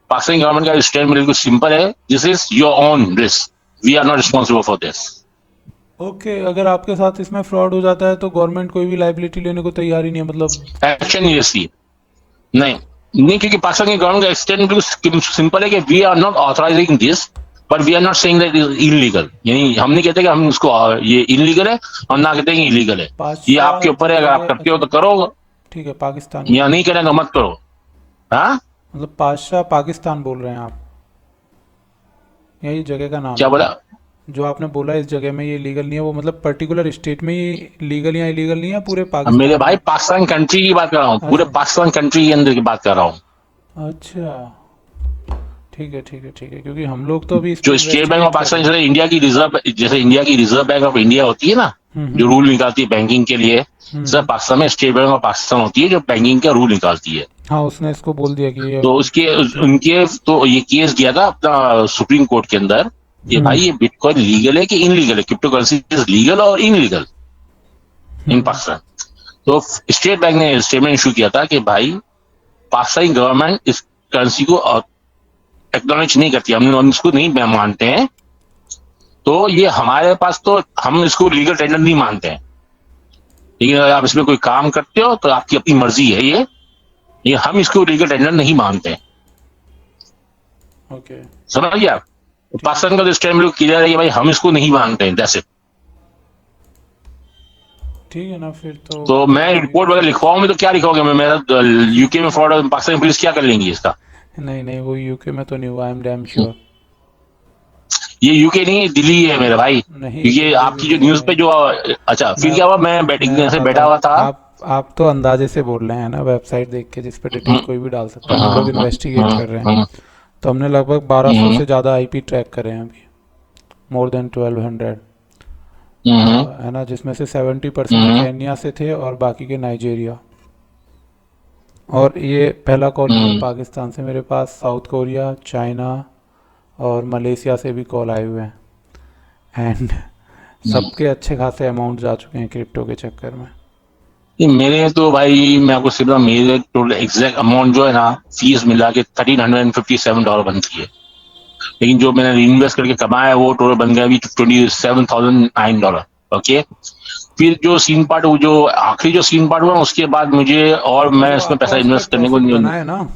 पाकिस्तान गवर्नमेंट का स्टैंड बिल्कुल सिंपल है, this is your own risk, we are not responsible for this. Okay, अगर आपके साथ इसमें फ्रॉड हो जाता है तो गवर्नमेंट कोई भी लाइबिलिटी लेने को तैयार ही नहीं है मतलब। एक्शन नहीं लेती, नहीं नहीं, क्योंकि पाकिस्तान की गवर्नमेंट का स्टैंड बिल्कुल सिंपल है कि we are not authorising this, but we are not saying that is illegal. यानी हम नहीं कहते कि हम इसको ये इलीगल है, और ना कहते हैं इलीगल है। ये बादशाह आपके ऊपर है, अगर आप जगह, करते हो अच्छा तो करो, ठीक है, पाकिस्तान में या नहीं करें तो मत करो। हाँ, मतलब बादशाह पाकिस्तान बोल रहे हैं आप? यही जगह का नाम क्या है? बोला? जो आपने बोला इस जगह में ये लीगल नहीं है, वो मतलब पर्टिकुलर स्टेट में ही लीगल या इलीगल नहीं है, पूरे अब मेरे पाकिस्तान भाई में? पाकिस्तान कंट्री की बात कर रहा हूँ, पूरे अच्छा पाकिस्तान कंट्री के अंदर की बात कर रहा हूँ। अच्छा, ठीक है ठीक है ठीक है, क्योंकि हम लोग तो अभी इस पे जो स्टेट बैंक ऑफ इन्वेस्टिगेट कर पाकिस्तान, रहे हैं। जैसे इंडिया की रिजर्व बैंक ऑफ इंडिया होती है ना, जो हम्म रूल निकालती है बैंकिंग के लिए, सर हम्म। पाकिस्तान में स्टेट बैंक ऑफ पाकिस्तान होती है जो बैंकिंग का रूल निकालती है। हाँ, उसने इसको बोल दिया कि ये तो उसके उनके तो ये केस गया था अपना सुप्रीम कोर्ट के अंदर, कि भाई ये बिटकॉइन लीगल है कि इनलीगल है, क्रिप्टो करेंसी इज लीगल और इनलीगल इन पाकिस्तान। तो स्टेट बैंक ने स्टेटमेंट इशू किया था कि भाई पाकिस्तानी गवर्नमेंट इस करेंसी को एक्नॉलेज नहीं करती, हम इसको नहीं मानते हैं, तो ये हमारे पास, तो हम इसको लीगल टेंडर नहीं मानते हैं, लेकिन अगर आप इसमें कोई काम करते हो तो आपकी अपनी मर्जी है, ये हम इसको लीगल टेंडर नहीं मानते हैं। ओके, समझ गया आप? तो पाकिस्तान का तो स्टैंड क्लियर है कि भाई हम इसको नहीं मानते हैं, दैट्स इट। ठीक है ना, फिर तो मैं रिपोर्ट वगैरह लिखवाऊंगी तो क्या लिखवाऊंगा मैं, मेरा यूके में फ्रॉड, पाकिस्तान पुलिस क्या कर लेंगी इसका? नहीं नहीं, वो यूके में तो नहीं हुआ, आई एम डैम श्योर। ये यूके नहीं, दिल्ली है मेरे भाई, नहीं, क्योंकि दिल्ली आपकी भी जो नहीं न्यूज है। पे जो, अच्छा फिर क्या हुआ, मैं बैटिंग से बैठा हुआ था। आप तो अंदाजे से बोल रहे हैं ना, वेबसाइट देख के जिस पे डिटेल कोई भी डाल सकता है। हम लोग इन्वेस्टिगेट कर रहे हैं, तो हमने लगभग 1200 से ज़्यादा आईपी ट्रैक करे हैं अभी, मोर देन 1200, है ना, जिसमें से 70% केन्या से थे और बाकी के नाइजीरिया। और ये पहला कॉल है पाकिस्तान से मेरे पास, साउथ कोरिया, चाइना और मलेशिया से भी कॉल आए हुए हैं, एंड सबके अच्छे खासे अमाउंट जा चुके हैं क्रिप्टो के चक्कर में। मेरे तो भाई मैं आपको सिर्फ मेरे टोटल एग्जैक्ट अमाउंट जो है ना, फीस मिला के $1357 बनती है, लेकिन जो मैंने इन्वेस्ट करके कमाया है वो टोटल बन गया अभी $27,009। ओके, फिर जो सीन पार्ट, वो जो आखिरी जो सीन पार्ट हुआ उसके बाद मुझे, और मैं इसमें पैसा इन्वेस्ट करने को बना है ना,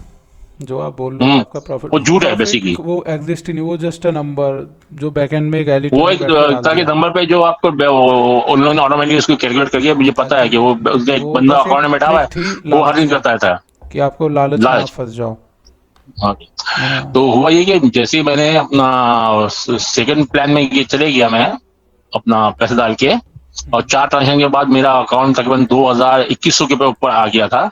जो आप बोल रहे हैं आपका प्रॉफिट, वो झूठ है बेसिकली, वो एग्जिस्ट ही नहीं, वो जस्ट अ नंबर जो बैकएंड में एक एलिट वो एक तरह के नंबर पे जो आपको उन लोगों ने ऑटोमेटिकली उसको कैलकुलेट करके, मुझे पता है कि वो उसका एक बंदा अकाउंट में बैठा हुआ है, वो हर दिन करता रहता है कि आपको लालच में फंस जाओ। हाँ। तो हुआ ये कि जैसे ही मैंने अपना सेकंड प्लान में ये चले गया, मैं अपना पैसे डाल के, और 4 ट्रांजेक्शन के बाद मेरा अकाउंट तकरीबन 2100 के ऊपर आ गया था।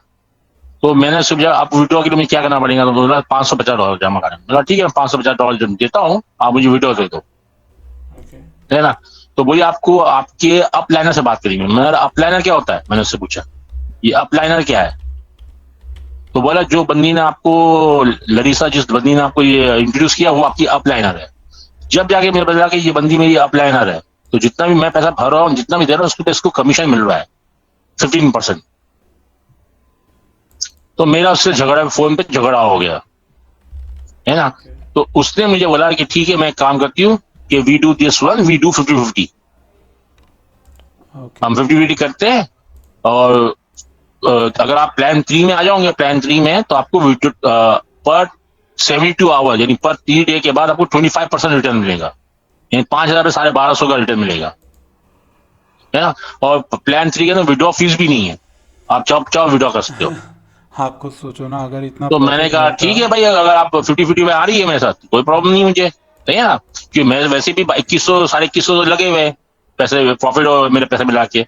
तो मैंने सोचा आप विड्रॉ के लिए मुझे क्या करना पड़ेगा, तो बोला $550 जमा करें। बोला ठीक है, $550 देता हूँ, आप मुझे विड्रॉ दे दो, है ना। तो बोलिए आपको आपके अपलाइनर से बात करेंगे। मैंने अपलाइनर क्या होता है, मैंने उससे पूछा ये अपलाइनर क्या है। तो बोला जो बंदी ने आपको, लरीसा जिस बंदी ने आपको ये इंट्रोड्यूस किया वो आपकी अपलाइनर है। जब जाके मेरे पता कि ये बंदी मेरी अपलाइनर है, तो जितना भी मैं पैसा भर रहा हूँ, जितना भी दे रहा हूँ, उसके पे इसको कमीशन मिल रहा है 15%। तो मेरा उससे झगड़ा, फोन पे झगड़ा हो गया, है ना। तो उसने मुझे बोला कि ठीक है, मैं काम करती हूँ कि we do this one, we do 50-50, हम 50-50 करते हैं, और अगर आप प्लान 3 में आ जाओगे, प्लान 3 में, तो आपको पर 72 आवर यानी पर 3 डे के बाद आपको 25% रिटर्न मिलेगा, यानी 5,000 पे 1250 का रिटर्न मिलेगा, है ना। और प्लान 3 के अंदर विड्रॉ फीस भी नहीं है, आप चाहो विड्रॉ कर सकते हो। आप खुद सोचो ना, अगर इतना तो मैंने कहा ठीक है भाई, अगर आप 50-50 में आ रही है मेरे साथ, कोई प्रॉब्लम नहीं मुझे, सही है ना, क्योंकि मैं वैसे भी 2100 2150 लगे हुए पैसे प्रॉफिट और मेरे पैसे मिला के,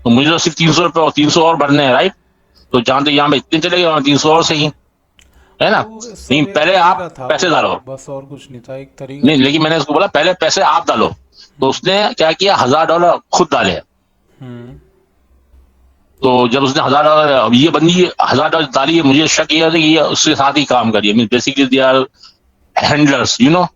तो मुझे तो सिर्फ 300 रुपये और 300 और भरने हैं, राइट। तो जहां तक यहाँ पे इतने चले गए, 300 और सही, है ना। लेकिन पहले आप पैसे डालो, बस, और कुछ नहीं था, एक तरीका नहीं, लेकिन मैंने उसको बोला पहले पैसे आप डालो। तो उसने क्या किया, $1000 खुद डाले। तो जब उसने $1000, अब ये बंदी $1000 डाली है, मुझे शक ये है कि ये उसके साथ ही काम करिए, mean basically they are handlers, you know.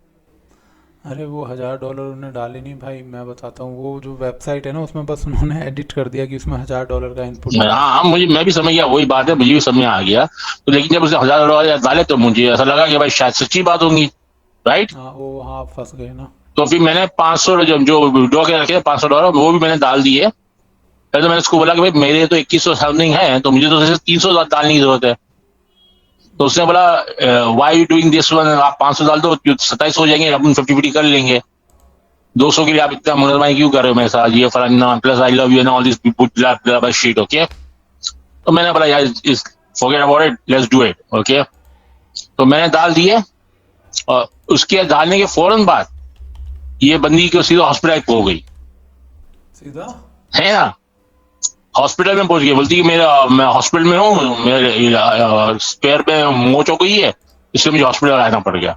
अरे वो $1000 उन्होंने डाले नहीं भाई, मैं बताता हूँ, वो जो वेबसाइट है ना, उसमें बस उन्होंने एडिट कर दिया कि उसमें $1000 का इनपुट। हाँ, मैं भी समझ गया, वही बात है, मुझे भी समझ आ गया। तो लेकिन जब उसने $1000 डाले, तो मुझे ऐसा लगा कि भाई शायद सच्ची बात होगी, राइट। हाँ, फंस गए ना। तो फिर मैंने 500 जो विड्रॉ के रखे $500, वो भी मैंने डाल दिए। तो मैंने उसको बोला कि भाई मेरे तो 2100 समथिंग है, तो मुझे तो सिर्फ 300 डालने की जरूरत है। तो उसने बोला why you doing this one, आप 500 डाल दो, 27 हो जाएंगे, अपन 50-50 कर लेंगे। 200 के लिए आप इतना मुनरमाई क्यों कर रहे हो मेरे साथ, ये फलाना, plus I love you and all this shit, okay. तो मैंने बोला यार forget about it, let's do it, okay. तो मैंने डाल दिए, और उसके डालने के फौरन बाद ये बंदी को सीधा हॉस्पिटल हो गई, सीधा, है ना। हॉस्पिटल में पहुंच गई, बोलती कि मैं हॉस्पिटल में हूँ, मेरे पैर पे मोच हो गई है, इसलिए मुझे हॉस्पिटल आना पड़ गया।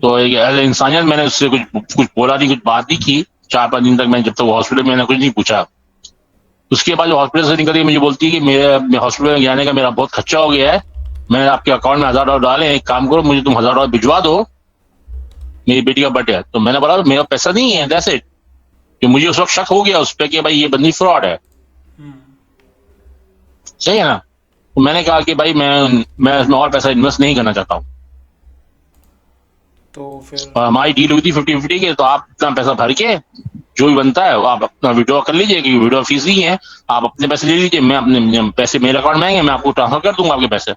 तो एज इंसानियत मैंने उससे कुछ बोला नहीं, कुछ बात नहीं की 4-5 दिन तक। मैं जब तक वो हॉस्पिटल में, मैंने कुछ नहीं पूछा। उसके बाद जो हॉस्पिटल से निकल गई, मुझे बोलती है कि मेरे हॉस्पिटल में जाने का मेरा बहुत खर्चा हो गया है, मैंने आपके अकाउंट में $1000 डाले हैं, एक काम करो, मुझे तुम $1000 भिजवा दो, मेरी बेटी का बर्थडे है, तो मैंने बोला मेरा पैसा नहीं है, दैट्स इट। कि मुझे उस वक्त शक हो गया उस पर कि भाई ये बंदी फ्रॉड है, सही है ना। तो मैंने कहा कि भाई मैं इसमें और पैसा इन्वेस्ट नहीं करना चाहता हूँ। तो फिर और हमारी डील हुई थी 50-50 की, तो आप इतना पैसा भर के जो भी बनता है आप अपना विड्रॉ कर लीजिए, क्योंकि विड्रॉ फीस ही है, आप अपने पैसे ले लीजिए, मैं अपने पैसे मेरे अकाउंट में आएंगे, मैं आपको ट्रांसफर कर दूंगा आपके पैसे।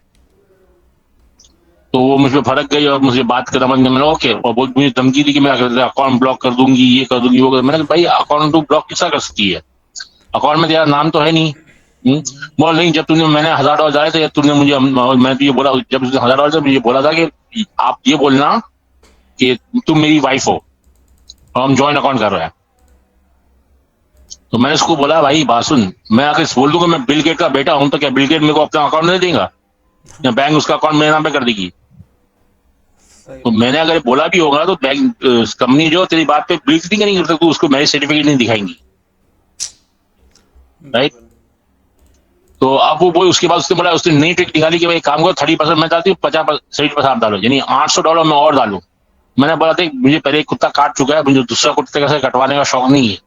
तो वो मुझ पर भड़क गई और मुझे बात करना बंद कर, मैंने ओके, और बहुत मुझे धमकी दी कि मैं अकाउंट ब्लॉक कर दूंगी, ये कर दूंगी, वो कर। मैंने कहा भाई अकाउंट तो ब्लॉक किसा कर सकती है, अकाउंट में तेरा नाम तो है नहीं। बोल नहीं, जब तूने मैंने $1000 डाले थे, तूने मुझे, मैं तो ये बोला, जब उसने $1000 मुझे बोला था कि आप ये बोलना कि तुम मेरी वाइफ हो और हम जॉइंट अकाउंट कर रहे हैं। तो मैंने उसको बोला भाई बात सुन, मैं अगर बोल दूंगा मैं बिल गेट का बेटा हूं, तो क्या बिल गेट मेरे को अपना अकाउंट नहीं देगा, या बैंक उसका अकाउंट मेरे नाम पे कर देगी। तो मैंने अगर बोला भी होगा तो बैंक कंपनी जो तेरी बात पे बिल्कुल नहीं करेंगी, तो उसको मैरिज सर्टिफिकेट नहीं दिखाएंगी, राइट। तो अब वो उसके बाद उसने बोला, उसने नई ट्रिक निकाली कि भाई काम करो 30% मैं डालती हूँ, 50% आप डालो, यानी $800 मैं और डालू। मैंने बोला था मुझे पहले एक कुत्ता काट चुका है, मुझे दूसरा कुत्ते से कटवाने का शौक नहीं है।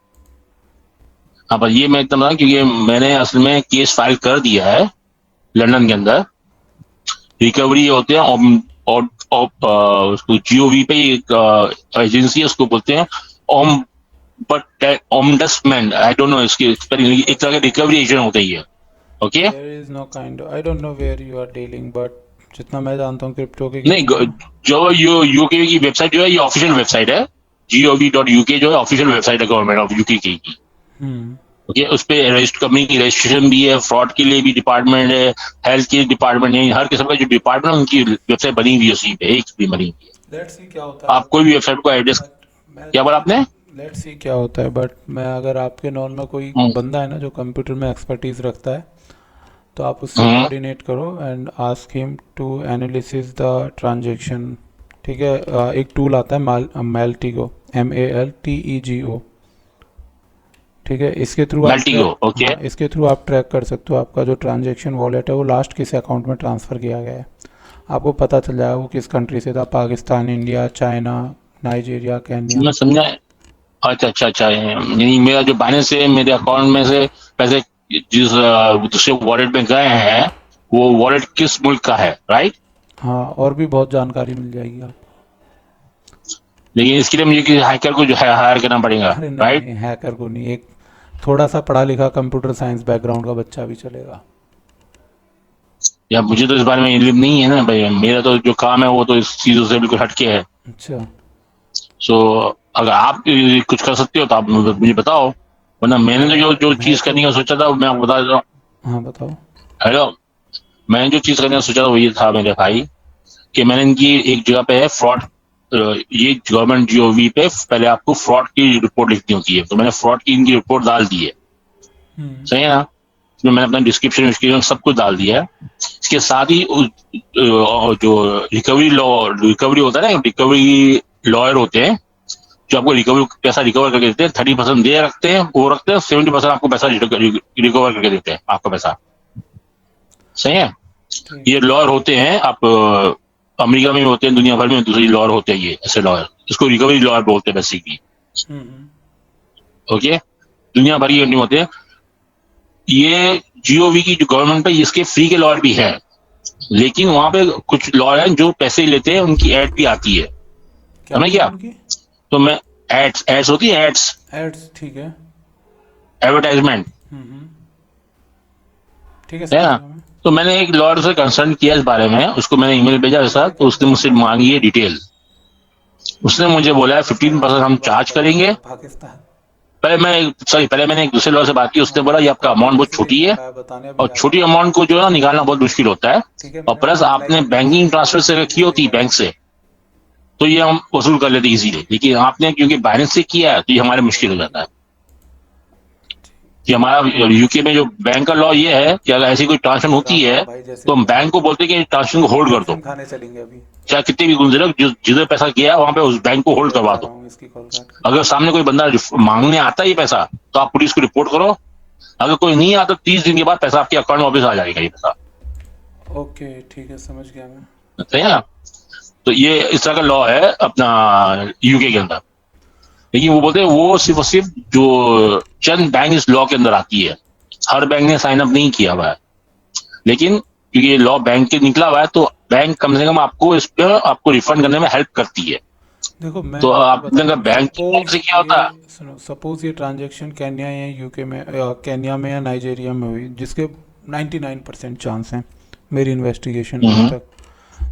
हाँ, पर ये मैं एकदम ना, क्योंकि मैंने असल में केस फाइल कर दिया है लंदन के अंदर। रिकवरी होते हैं और उसको जीओवी पे एक एजेंसी है, उसको बोलते हैं ओम, but ombudsman, I don't know इसकी स्पेलिंग, एक तरह का रिकवरी एजेंट होता ही है। Okay, there is no kind, I don't know where you are dealing, but जितना मैं जानता हूँ क्रिप्टो के नहीं, केस में। जो यूके की वेबसाइट जो है ये ऑफिशियल वेबसाइट है, gov.uk जो है ऑफिशियल वेबसाइट है गवर्नमेंट ऑफ यूके की। हम्म। ओके, उस पे कंपनी की रजिस्ट्रेशन भी है, फ्रॉड के लिए भी डिपार्टमेंट है, हेल्थ के डिपार्टमेंट है, हर किस्म का जो डिपार्टमेंट है उनकी वेबसाइट बनी हुई है, उसी पे एक भी बनी हुई है। लेट्स सी क्या होता है, आप कोई भी वेबसाइट को एड्रेस, बट मैं क्या बोला आपने? लेट्स सी क्या होता है, बट मैं अगर आपके नॉन में कोई हम्म, बंदा है ना जो कंप्यूटर में एक्सपर्टीज रखता है, तो आप उससे हम्म, कोऑर्डिनेट करो and ask him to analysis the transaction. ठीक है, एक टूल आता है मेल्टिगो, MELTEGO। ठीक है, इसके थ्रू आप मेल्टिगो, ट्रैक, ओके। हाँ, इसके थ्रू आप ट्रैक कर सकते हो आपका जो ट्रांजैक्शन वॉलेट है वो लास्ट किस अकाउंट में ट्रांसफ़र किया गया है। आपको पता चल जाएगा वो किस कंट्री से था, Pakistan, India, China, Nigeria, Kenya. मैं समझा। अच्छा अच्छा अच्छा, यानी मेरा जो बाइनेंस है, मेरे अकाउंट में से पैसे जिस दूसरे वॉलेट में गए हैं, वो वॉलेट किस मुल्क का है, राइट। हाँ, और भी बहुत जानकारी मिल जाएगी आप। लेकिन इसके लिए मुझे किसी हैकर को जो है हायर करना पड़ेगा, अरे नहीं राइट। नहीं, हैकर को नहीं, एक थोड़ा सा पढ़ा लिखा कंप्यूटर साइंस बैकग्राउंड का बच्चा भी चलेगा। या मुझे तो इस बारे में इल्म नहीं है ना भाई, मेरा तो जो काम है वो तो इस चीजों से बिल्कुल हटके है। अच्छा। सो अगर आप कुछ कर सकते हो तो आप मुझे बताओ, वरना मैंने तो जो जो मैं चीज तो करने का सोचा था वो मैं आपको बता देता हूँ। हाँ, बताओ। हेलो, मैंने जो चीज करने का सोचा था वो ये था मेरे भाई, कि मैंने इनकी एक जगह पे है फ्रॉड, ये गवर्नमेंट जीओवी पे पहले आपको फ्रॉड की रिपोर्ट लिखनी होती है, तो मैंने फ्रॉड की इनकी रिपोर्ट डाल दी है, हम्म। सही है ना। इसमें मैंने अपना डिस्क्रिप्शन सब कुछ डाल दिया है। इसके साथ ही जो रिकवरी होता है ना, रिकवरी लॉयर होते हैं जो आपको रिकवरी पैसा रिकवर करके देते हैं, 30% दे रखते हैं, वो रखते हैं, 70% आपको पैसा रिकवर करके देते हैं आपका पैसा, सही है। ठीक ये है। लॉयर होते हैं, आप अमेरिका में भी होते हैं, दुनिया भर में दूसरी लॉयर होते हैं, ये ऐसे लॉयर, इसको रिकवरी लॉयर बोलते हैं बेसिकली। हम्म। ओके, दुनिया भर की कंट्री होते हैं। ये जीओवी की जो गवर्नमेंट है इसके फ्री के लॉयर भी है, लेकिन वहां पे कुछ लॉयर हैं जो पैसे लेते हैं, उनकी एड भी आती है, क्या समझ होती है गया। उनकी? तो मैं एड्स एड्स होती है, एड्स, एड्स, ठीक है। एडवर्टाइजमेंट, हम्म। ठीक है, है समझ ना। गया मैं। तो मैंने एक लॉयर से कंसल्ट किया इस बारे में, उसको मैंने ईमेल भेजा ऐसा, तो उसने मुझसे मांगी है डिटेल। उसने मुझे बोला है 15% हम चार्ज करेंगे। पाकिस्तान। पहले मैंने एक दूसरे लॉयर से बात की, उसने हाँ, बोला ये आपका कॉपी अमाउंट बहुत कैसे छोटी देखना है, रहा है बताने अभी और आ रहा छोटी है। अमाउंट को जो है ना निकालना बहुत मुश्किल होता है, ठीक है, और मैंने प्लस आपको रिप्लाई आपने कर दिया, बैंकिंग ट्रांसफर जैसे से ही रखी वो होती देगा। बैंक से, तो ये हम वसूल कर लेते इजीली, लेकिन आपने क्योंकि बाइनेंस से किया है तो ये हमारे मुश्किल हो जाता है। कि हमारा यूके में जो बैंक का लॉ ये है कि अगर ऐसी कोई ट्रांजेक्शन होती राम है राम भाई, जैसे तो भी हम आप। बैंक को बोलते हैं कि ट्रांजेक्शन को होल्ड कर दो, आइसक्रीम खाने चलेंगे अभी। चाहे कितनी भी गुंजरे, जिधर पैसा गया है वहां पे उस बैंक को ठीक होल्ड है, अभी करवा आ रहा दो। हूँ इसकी कॉल काट के। अगर सामने कोई बंदा मांगने आता है ये पैसा, तो आप पुलिस को रिपोर्ट करो। अगर कोई नहीं आता, 30 दिन के बाद पैसा आपके अकाउंट में वापस आ जाएगा, ये पैसा, ओके, ठीक है, समझ गया मैं। सही है ना। तो ये इस तरह का लॉ है अपना यूके के अंदर। लेकिन वो बोलते हैं वो सिर्फ और सिर्फ जो चंद बैंक इस लॉ के अंदर आती है, हर बैंक ने साइन अप नहीं किया हुआ है। लेकिन क्योंकि ये लॉ बैंक के निकला हुआ है तो बैंक कम से कम आपको इस पे आपको रिफंड करने में हेल्प करती है। देखो मैं तो आपको आपने बता कहा दूं, बैंक की सपोज से क्या होता है? ये सुनो, सपोज ये ट्रांजैक्शन केन्या या यूके में केन्या में या नाइजीरिया में हुई, जिसके 99% चांस हैं मेरी इन्वेस्टिगेशन में हम्म, अब तक,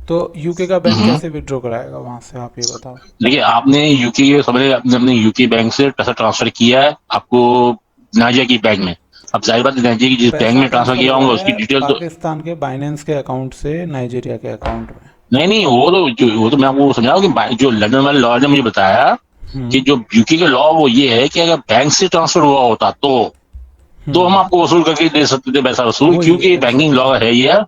तो यूके का बैंक हम्म। कैसे विड्रॉ कराएगा वहां से, आप ये बताओ। देखिए आपने यूके समझे आपने अपने यूके बैंक से पैसा ट्रांसफर किया है आपको नाइजीरिया की बैंक में। अब जाहिर बात है नाइजीरिया की जिस बैंक पैसा में ट्रांसफर ट्रांसफर किया हुआ होगा उसकी है डिटेल तो पाकिस्तान के बाइनेंस के अकाउंट से नाइजीरिया के अकाउंट में। नहीं नहीं, वो तो मैं आपको समझाऊं कि जो लंदन वाले लॉयर ने मुझे बताया कि हम्म जो यूके का लॉ वो ये है कि अगर बैंक से ट्रांसफर हुआ होता तो हम हम्म आपको वसूल करके दे सकते थे पैसा वसूल, वही क्योंकि बैंकिंग लॉ एग्जैक्टली, है ये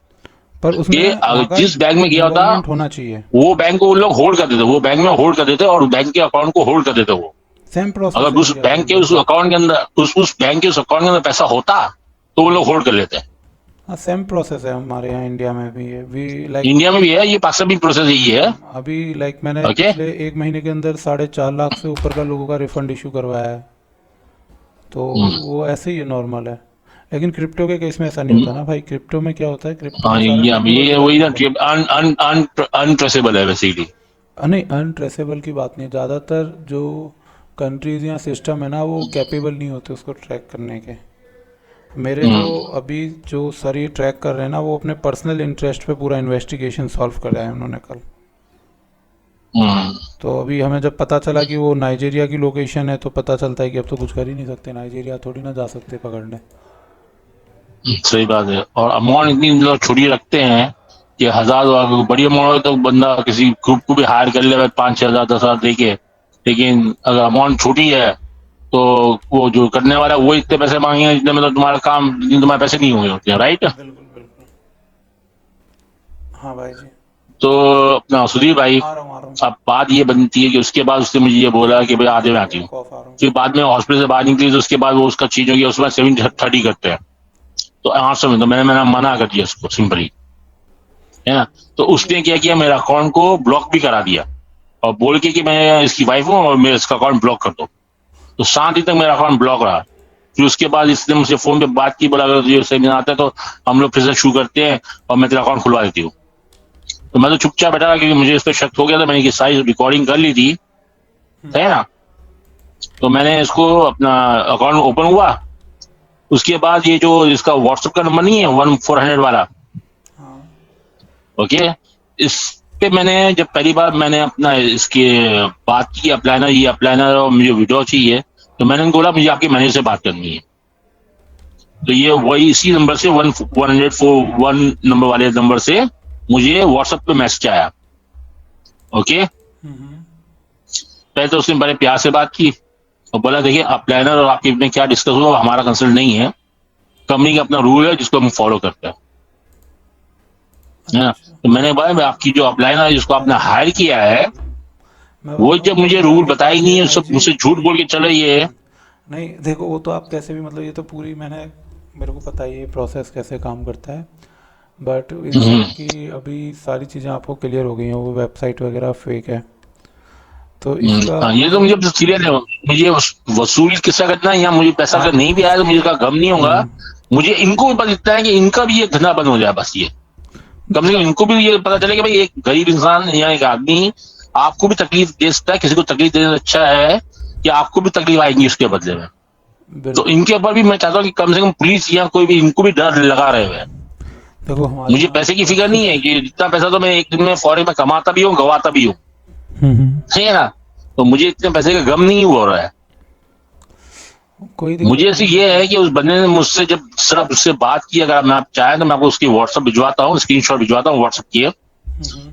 पर उसमें कि वहाँ का जिस बैंक में गया होता इन्वॉल्वमेंट होना चाहिए। वो बैंक को वो लोग होल्ड कर देते, वो बैंक में होल्ड कर देते और बैंक के अकाउंट को होल्ड कर देते वो। सेम प्रोसेस अगर है उस इंडिया के बैंक के अंदर उस भी। अकाउंट के अंदर उस बैंक के उस अकाउंट के अंदर पैसा होता तो वो लोग होल्ड कर लेते हैं। हाँ सेम प्रोसेस है हमारे यहाँ इंडिया में भी है, वी लाइक इंडिया में भी है ये, पाकिस्तान में प्रोसेस यही है। अभी लाइक मैंने ओके। पिछले एक महीने के अंदर 4.5 लाख से ऊपर का लोगों का रिफंड इशू करवाया है, तो वो ऐसे ही नॉर्मल है। लेकिन क्रिप्टो के केस में ऐसा नहीं होता ना भाई, क्रिप्टो में क्या होता है, क्रिप्टो में हाँ सारा ये टेक्नोलॉजिकल वही ना रिस्क है। अनट्रेसेबल है बेसिकली। नहीं अनट्रेसेबल की बात नहीं, ज़्यादातर जो कंट्रीज या सिस्टम है ना वो कैपेबल नहीं होते उसको ट्रैक करने के। मेरे जो अभी जो सर ये ट्रैक कर रहे हैं ना, वो अपने पर्सनल इंटरेस्ट पे पूरा इन्वेस्टिगेशन सॉल्व कर रहे हैं उन्होंने कल। तो अभी हमें जब पता चला कि वो नाइजीरिया की लोकेशन है तो पता चलता है कि अब तो कुछ कर ही नहीं सकते, नाइजीरिया थोड़ी ना जा सकते पकड़ने। सही बात है। और अमाउंट इतनी लोग छोटी रखते हैं कि 1,000 बड़ी अमाउंट तो बंदा किसी ग्रुप को भी हायर कर ले 5-6 हजार 10,000 दे के। लेकिन अगर अमाउंट छोटी है तो वो जो करने वाला है वो इतने पैसे मांगेंगे जितने मतलब तुम्हारा काम जितने तुम्हारे पैसे नहीं हुए होते हैं, राइट? बिल्कुल बिल्कुल। हाँ भाई जी। तो अपना सुधीर भाई, आ रहा हूँ आ रहा हूँ। अब बात ये बनती है कि उसके बाद उसने मुझे ये बोला कि भाई आधे में आती हूँ। कॉफ आ रहा हूँ। फिर बाद में हॉस्पिटल से बाहर निकली तो उसके बाद वो उसका चीज हो गया, उसके बाद 730 करते हैं। तो 800 में तो मैंने मना कर दिया उसको सिंपली, है ना। तो उसने क्या किया, मेरा अकाउंट को ब्लॉक भी करा दिया और बोल के कि मैं इसकी वाइफ हूँ और मेरा इसका अकाउंट ब्लॉक कर दो। तो 7 दिन तक मेरा अकाउंट ब्लॉक रहा। फिर उसके बाद इसने मुझसे फोन पे बात की, बोला अगर तुझे सेमिनार आता है तो हम लोग फिर से शुरू करते हैं और मैं तेरा अकाउंट खुलवा देती हूँ। तो मैं तो चुपचाप बैठा रहा क्योंकि मुझे इस पर शक हो गया था, मैंने सारी रिकॉर्डिंग कर ली थी, है ना। तो मैंने इसको अपना अकाउंट ओपन हुआ। उसके बाद ये जो इसका व्हाट्सएप का नंबर नहीं है 1400 वाला, हाँ ओके, इस पे मैंने जब पहली बार मैंने अपना इसके बात की अप्लाइनर, ये अप्लाइनर और मुझे विड्रॉ चाहिए, तो मैंने उनको बोला मुझे आपके मैनेजर से बात करनी है। तो ये वही इसी नंबर से 104 नंबर वाले नंबर से मुझे व्हाट्सएप पे मैसेज आया। ओके, पहले तो उसने बड़े प्यार से बात की और बोला देखिए अप्लाइनर और आपके में क्या डिस्कस हुआ हमारा कंसर्न नहीं है, कंपनी का अपना रूल है जिसको हम फॉलो करते हैं, है ना। तो मैंने बोला आपकी जो अप्लाइनर है जिसको आपने हायर किया है मैं वो बताऊँ जब मुझे मेरा रूल भी बताया ही केस नहीं है, भाई सब जी। मुझसे झूठ बोल के चले ये। नहीं देखो वो तो आप कैसे भी मतलब, ये तो पूरी मेरे को पता ही है प्रोसेस कैसे काम करता है, बट इन सब की अभी सारी चीज़ें आपको क्लियर हो गई हैं, वो वेबसाइट वगैरह फेक है, तो इसका हाँ, ये तो मुझे मुझे क्लियर है, मुझे वसूल किसका करना है या मुझे पैसा अगर आप नहीं भी आया तो मुझे इसके इसका गम नहीं होगा। मुझे इनको भी पता लगता है कि इनका भी ये धंधा बंद हो जाए, बस ये कम से कम इनको भी ये पता चले कि भाई एक गरीब इंसान या एक आदमी आपको भी तकलीफ दे सकता है, किसी को तकलीफ देने से अच्छा है कि आपको भी तकलीफ आएगी उसके बदले में। तो बिल्कुल। इनके ऊपर भी मैं चाहता हूँ कि कम से कम पुलिस या कोई भी इनको भी डर लगा रहे हुए हैं। देखो हमारे मुझे यहाँ पैसे की फिक्र नहीं है प्रोसेस कि जितना पैसा तो मैं एक दिन में फौरन में कमाता भी हूँ गवाता भी हूँ, है ना। तो मुझे इतने पैसे का गम नहीं हो रहा है। कोई मुझे दिक्कत ऐसी नहीं ये है। है कि उस बंदे ने मुझसे जब सिर्फ उससे बात की, अगर मैं आप चाहें तो मैं आपको उसकी व्हाट्सएप भिजवाता हूँ, स्क्रीनशॉट भिजवाता हूँ व्हाट्सएप की।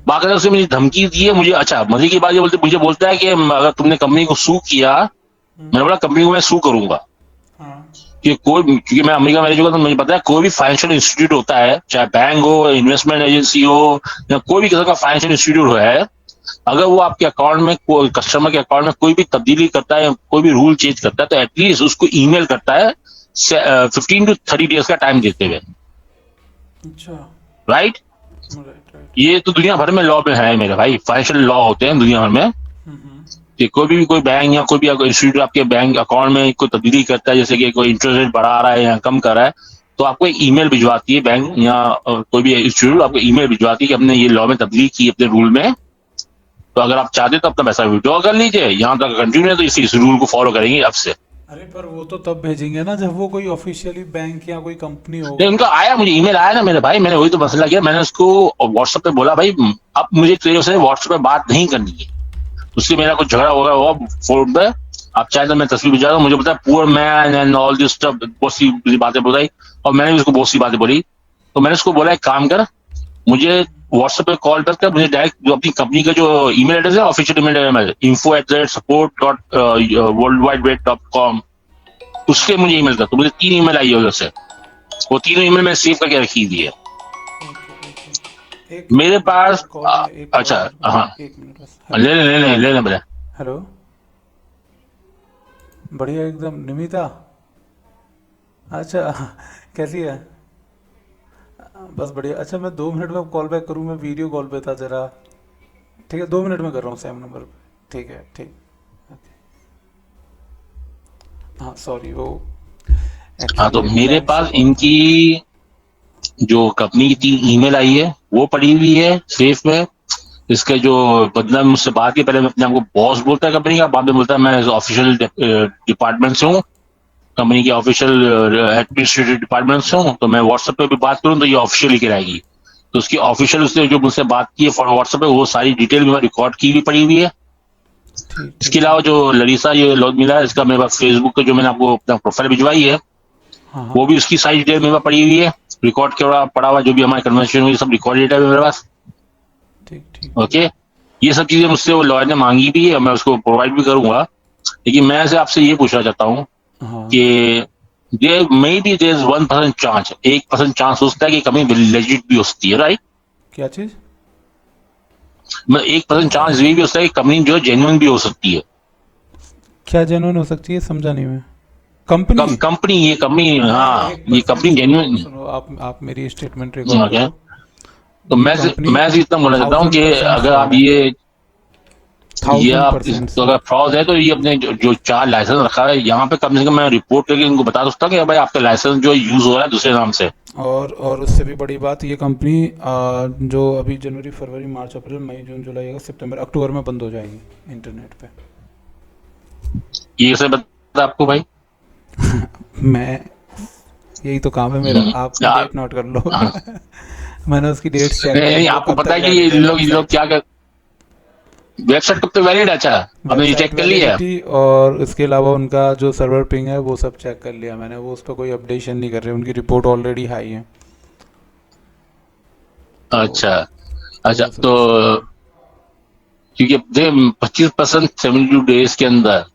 बाकायदा उसने मुझे धमकी दी है। मुझे अच्छा मजे की बात ये मुझे बोलता है कि अगर तुमने कंपनी को सू किया, मैंने बोला कंपनी को मैं सू करूंगा हाँ कि कोई, क्योंकि मैं अमेरिका में रह चुका तो मुझे पता है कोई भी फाइनेंशियल इंस्टीट्यूट होता है, चाहे बैंक हो, इन्वेस्टमेंट एजेंसी हो या कोई भी किस्म का फाइनेंशियल इंस्टीट्यूट है, अगर वो आपके अकाउंट में कस्टमर के अकाउंट में कोई भी तब्दीली करता है, कोई भी रूल चेंज करता है, तो एटलीस्ट उसको ईमेल करता है 15 to 30 डेज का टाइम देते हुए, अच्छा राइट। Right right. ये तो दुनिया भर में लॉ में है मेरे भाई, फाइनेंशियल लॉ होते हैं दुनिया भर में कि कोई बैंक या कोई भी इंस्टीट्यूट आपके बैंक अकाउंट में कोई तब्दीली करता है, जैसे कि कोई इंटरेस्ट रेट बढ़ा रहा है या कम कर रहा है, तो आपको एक ईमेल भिजवाती है बैंक या कोई भी इंस्टीट्यूट आपको ईमेल भिजवाती है कि हमने ये लॉ में तब्दीली की अपने रूल में, तो अगर आप चाहते तो अपना पैसा विड्रॉ कर लीजिए, यहाँ तक कंटिन्यू है तो इस रूल को फॉलो करेंगे अब से। अरे पर वो तो तब भेजेंगे ना जब वो कोई ऑफिशियली बैंक या कोई कंपनी नहीं, होगा। उनका आया, मुझे ईमेल आया ना मेरे भाई, मैंने वही तो मसला किया, मैंने उसको व्हाट्सएप पे बोला भाई अब मुझे तेरे से व्हाट्सएप पे बात नहीं करनी है, उससे मेरा कुछ झगड़ा होगा हुआ फोन पे, आप चाहे तो मैं तस्वीर भिजा दूं, मुझे पता है poor man and all this stuff, बहुत सी बातें बताई और मैंने भी उसको बहुत सी बातें बोली, तो मैंने उसको बोला एक काम कर, मुझे व्हाट्सएप पे कॉल बैक कर, मुझे डायरेक्ट जो अपनी कंपनी का जो ईमेल एड्रेस है ऑफिशियल ईमेल एड्रेस info@support.worldwideweb.com उसके मुझे ईमेल कर, तो मुझे 3 ईमेल आई है उधर से, वो तीनों ईमेल मैं सेव करके रखी दी है एक मेरे पास। कॉल में एक अच्छा और- हाँ, एक मिनट बस। ले ले भैया। हेलो, बढ़िया एकदम निमिता। अच्छा कैसी है? बस बढ़िया। अच्छा मैं 2 मिनट में कॉल बैक करूँ, मैं वीडियो कॉल पे था जरा। ठीक है 2 मिनट में कर रहा हूँ सेम नंबर पे। ठीक है ठीक। ओके। हाँ सॉरी वो हाँ तो एक्चुअली मेरे बैंक पास से कॉल था। इनकी जो कंपनी की 3 ईमेल आई है वो पड़ी हुई है सेफ में, इसके जो बदला में मुझसे बात की, पहले मैं अपने आपको बॉस बोलता है कंपनी का, बाद में बोलता है मैं ऑफिशियल डिपार्टमेंट से हूँ, कंपनी के ऑफिशियल एडमिनिस्ट्रेटिव डिपार्टमेंट से हूँ, तो मैं व्हाट्सएप पे भी बात करूँ तो ये ऑफिशियल लिखे रहेगी, तो उसकी ऑफिशियल उसने जो मुझसे बात की है फॉर व्हाट्सएप पे वो सारी डिटेल में रिकॉर्ड की भी पड़ी हुई है। ठीक इसके ठीक अलावा है। जो ललिसा ये लॉग मिला है इसका मेरे पास फेसबुक पे जो मैंने आपको अपना प्रोफाइल भिजवाई है हाँ हाँ वो भी उसकी सारी डिटेल मेरे पास पड़ी हुई है, रिकॉर्ड के पड़ा हुआ जो भी हमारे कन्वर्सेशन हुई सब रिकॉर्ड डेटा है मेरे पास। ठीक ठीक ठीक। ओके, ये सब चीजें मुझसे वो लॉयर ने मांगी भी है, मैं उसको प्रोवाइड भी करूंगा, लेकिन मैं से आपसे ये पूछना चाहता हूँ हाँ कि there may be there is 1% chance, 1% chance हो सकता है कि कंपनी लेजिट भी हो सकती है, राइट? क्या चीज़? मैं 1% चांस ये भी हो सकता है कि कंपनी जो है जेन्युइन भी हो सकती है। क्या जेन्युइन हो सकती है समझा नहीं मैं। कंपनी? कंपनी ये कंपनी हाँ एक ये कंपनी परसेंट सुनो जेन्युइन। सुनो, आप मेरी स्टेटमेंट रिकॉर्ड ओके, करो। तो ये कंपनी मैं इतना बोलना चाहता हूँ कि 1000% अगर आप फ्रॉड है। ये आप 1000% तो अगर फ्रॉड है तो ये अपने जो 4 लाइसेंस रखा है यहाँ पे कम से कम मैं रिपोर्ट करके इनको बता सकता हूँ कि भाई आपका लाइसेंस जो यूज हो रहा है दूसरे नाम से। और उससे भी बड़ी बात, ये कंपनी जो अभी जनवरी फरवरी मार्च अप्रैल मई जून जुलाई अगस्त सितंबर अक्टूबर में बंद हो जाएगी इंटरनेट पे। ये कैसे बता आपको भाई? मैं यही तो काम है मेरा, आप यार, डेट नोट कर लो हाँ, मैंने उसकी डेट्स चेक नहीं करी नहीं, वो आपको कब पता तक है कि ये वैलिड है लोग क्या कर, वेबसाइट कब तक वैलिड है? अच्छा आपने ये वेबसाइट चेक कर लिया है? वैलिडिटी, और उसके अलावा उनका जो सर्वर पिंग है वो सब चेक कर लिया मैंने, वो उस पर कोई अपडेशन नहीं कर रहे, उनकी रिपोर्ट ऑलरेडी हाई है। अच्छा तो अच्छा, वो सब तो क्योंकि 25% 72 डेज के अंदर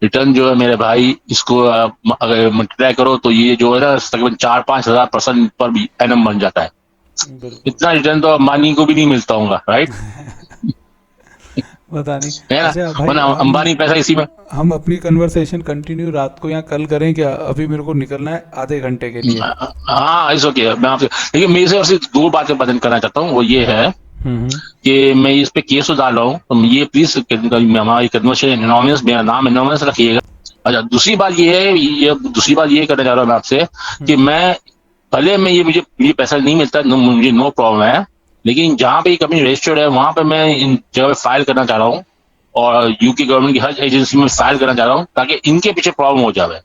रिटर्न जो है मेरे भाई, इसको अगर मल्टीप्लाई करो तो ये जो है ना तकरीबन 4-5 हज़ार% पर एनम बन जाता है। बिल्कुल। इतना रिटर्न तो अंबानी को भी नहीं मिलता होगा, राइट? पता नहीं। है ना, अच्छा भाई वरना हम अंबानी पैसा इसी में। हम अपनी कन्वर्सेशन कंटिन्यू रात को या कल करें क्या? अभी मेरे को निकलना है आधे घंटे के लिए। हाँ इस ओके, मैं आपसे लेकिन मेरे से आपसे 2 बातें बदल करना चाहता हूँ, वो ये है हम्म। कि मैं इस पे केस तो डाल रहा हूँ, तो ये प्लीज हमारी कन्वर्सेशन एनोनिमस, मेरा नाम एनोनिमस रखिएगा। अच्छा, दूसरी बात ये है, ये दूसरी बात ये करना चाह रहा हूँ मैं आपसे कि हम्म। मैं भले मैं ये मुझे पैसा नहीं मिलता, मुझे नो प्रॉब्लम है, लेकिन जहाँ पे ये कंपनी रजिस्टर्ड है वहां पे मैं इन जगह पे फाइल करना चाह रहा हूँ और यूके गवर्नमेंट की हर एजेंसी में फाइल करना चाह रहा हूँ ताकि इनके पीछे प्रॉब्लम हो जाए।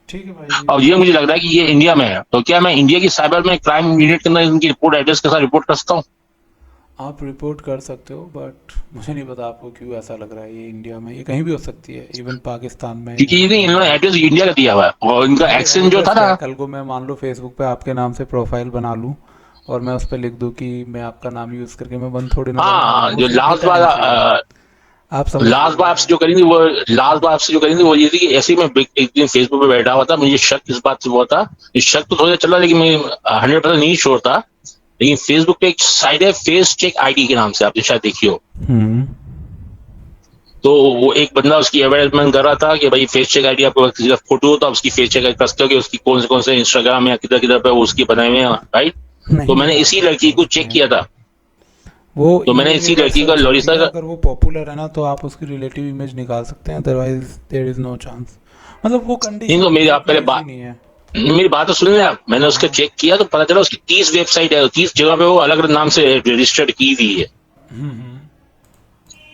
ठीक है भाई जी। और ये मुझे लग रहा है कि ये इंडिया में है, तो क्या मैं इंडिया की साइबर में क्राइम यूनिट के अंदर इनकी रिपोर्ट एड्रेस के साथ रिपोर्ट कर सकता हूँ? आप रिपोर्ट कर सकते हो, बट मुझे नहीं पता आपको क्यों ऐसा लग रहा है। ये इंडिया में, ये कहीं भी हो सकती है, इवन पाकिस्तान में क्योंकि या ये नहीं, कहीं इन्होंने भी। एड्रेस इंडिया का दिया हुआ है और इनका अरे एक्सेंट जो एड्रेस था क्या है, ना। कल को मैं मान लो फेसबुक पे आपके नाम से प्रोफाइल बना लूँ और मैं उस पर लिख दूँ कि मैं आपका नाम यूज़ करके मैं बंद थोड़ी ना करूँगा, हाँ, वो जो सिर्फ डेटा एंट्री है। आप समझ रहे लास्ट हो बार मेरा? आपसे जो करी थी वो लास्ट बार आपसे जो करी थी वो ये थी कि ऐसे ही मैं एक दिन फेसबुक पे बैठा हुआ था, मुझे शक इस बात से हुआ था, ये शक तो थोड़ा चल रहा लेकिन मैं 100% नहीं श्योर था, लेकिन फेसबुक पे एक साइड है फेस चेक आईडी के नाम से, आपने शायद देखी हो। हम्म। तो वो एक बंदा उसकी एडवर्टाइजमेंट कर रहा था कि भाई फेस चेक आईडी, आपको किसी का फोटो हो तो आप उसकी फेस चेक कर सकते हो कि उसकी कौन से इंस्टाग्राम या किधर किधर पे वो उसकी बनाए हुए हैं, राइट? तो नहीं मैंने यार, इसी हो लड़की को सकते चेक हैं। किया था। वो तो मैंने इमेज इसी एक बार लड़की का सर्च लॉरिसा किया, का अगर वो पॉपुलर है ना तो आप उसकी रिलेटिव इमेज निकाल सकते हैं, otherwise there is no chance. मतलब वो नहीं, कंडीशन तो मेरी आप इतना पहले इजी बात नहीं है। मेरी बात तो सुनिए आप। मैंने हाँ उसका हाँ। चेक किया तो पता चला उसकी 30 वेबसाइट है, 30 जगह पे वो अलग अलग नाम से रजिस्टर्ड की हुई है। हम्म।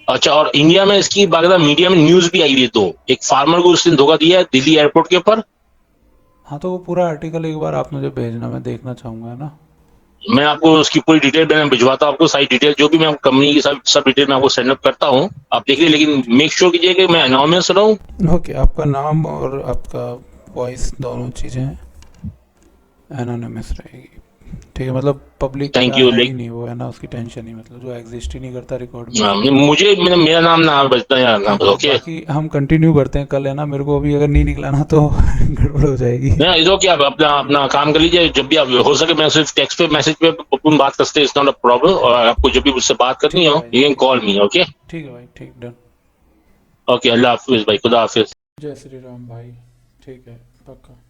अच्छा, और इंडिया में इसकी बाकायदा मीडिया में न्यूज भी आई हुई है। तो एक फार्मर को उसने धोखा दिया है दिल्ली एयरपोर्ट के ऊपर। हाँ तो वो पूरा आर्टिकल एक बार आप मुझे भेजना, मैं देखना चाहूंगा, है ना। मैं आपको उसकी पूरी डिटेल मैं भिजवाता हूँ आपको, सारी डिटेल जो भी मैं कंपनी की सब सब डिटेल मैं आपको सेंड अप करता हूँ, आप देखिए। ठीक है लेकिन ठीक मेक श्योर कीजिए कि मैं अनोनिमस रहूँ। है। ओके, आपका नाम और आपका वॉइस दोनों चीज़ें एनोनिमस रहेगी। ठीक है, मतलब पब्लिक थैंक का यू। है लाइक ही नहीं वो, है ना, उसकी टेंशन ही, मतलब जो एग्जिस्ट ही नहीं करता रिकॉर्ड में उसकी तो। मेरा नाम ना बचता है ना। ठीक है, ओके, बाकी हम कंटिन्यू करते हैं कल, है ना। मेरे को अभी अगर नहीं निकला ना तो गड़बड़ हो जाएगी। ना इधर क्या, आप अपना अपना काम कर लीजिए। जब भी आप हो सके, मैं सिर्फ टेक्स्ट पे मैसेज पे अपन बात करते हैं, इट्स नॉट अ प्रॉब्लम। और आपको जब भी मुझसे बात करनी ठीक है हो, भाई, यू कैन ठीक कॉल मी। ओके, ठीक है भाई, ठीक, डन। ओके, अल्लाह हाफिज भाई, खुदा हाफिज। जय श्री राम भाई। ठीक है, पक्का।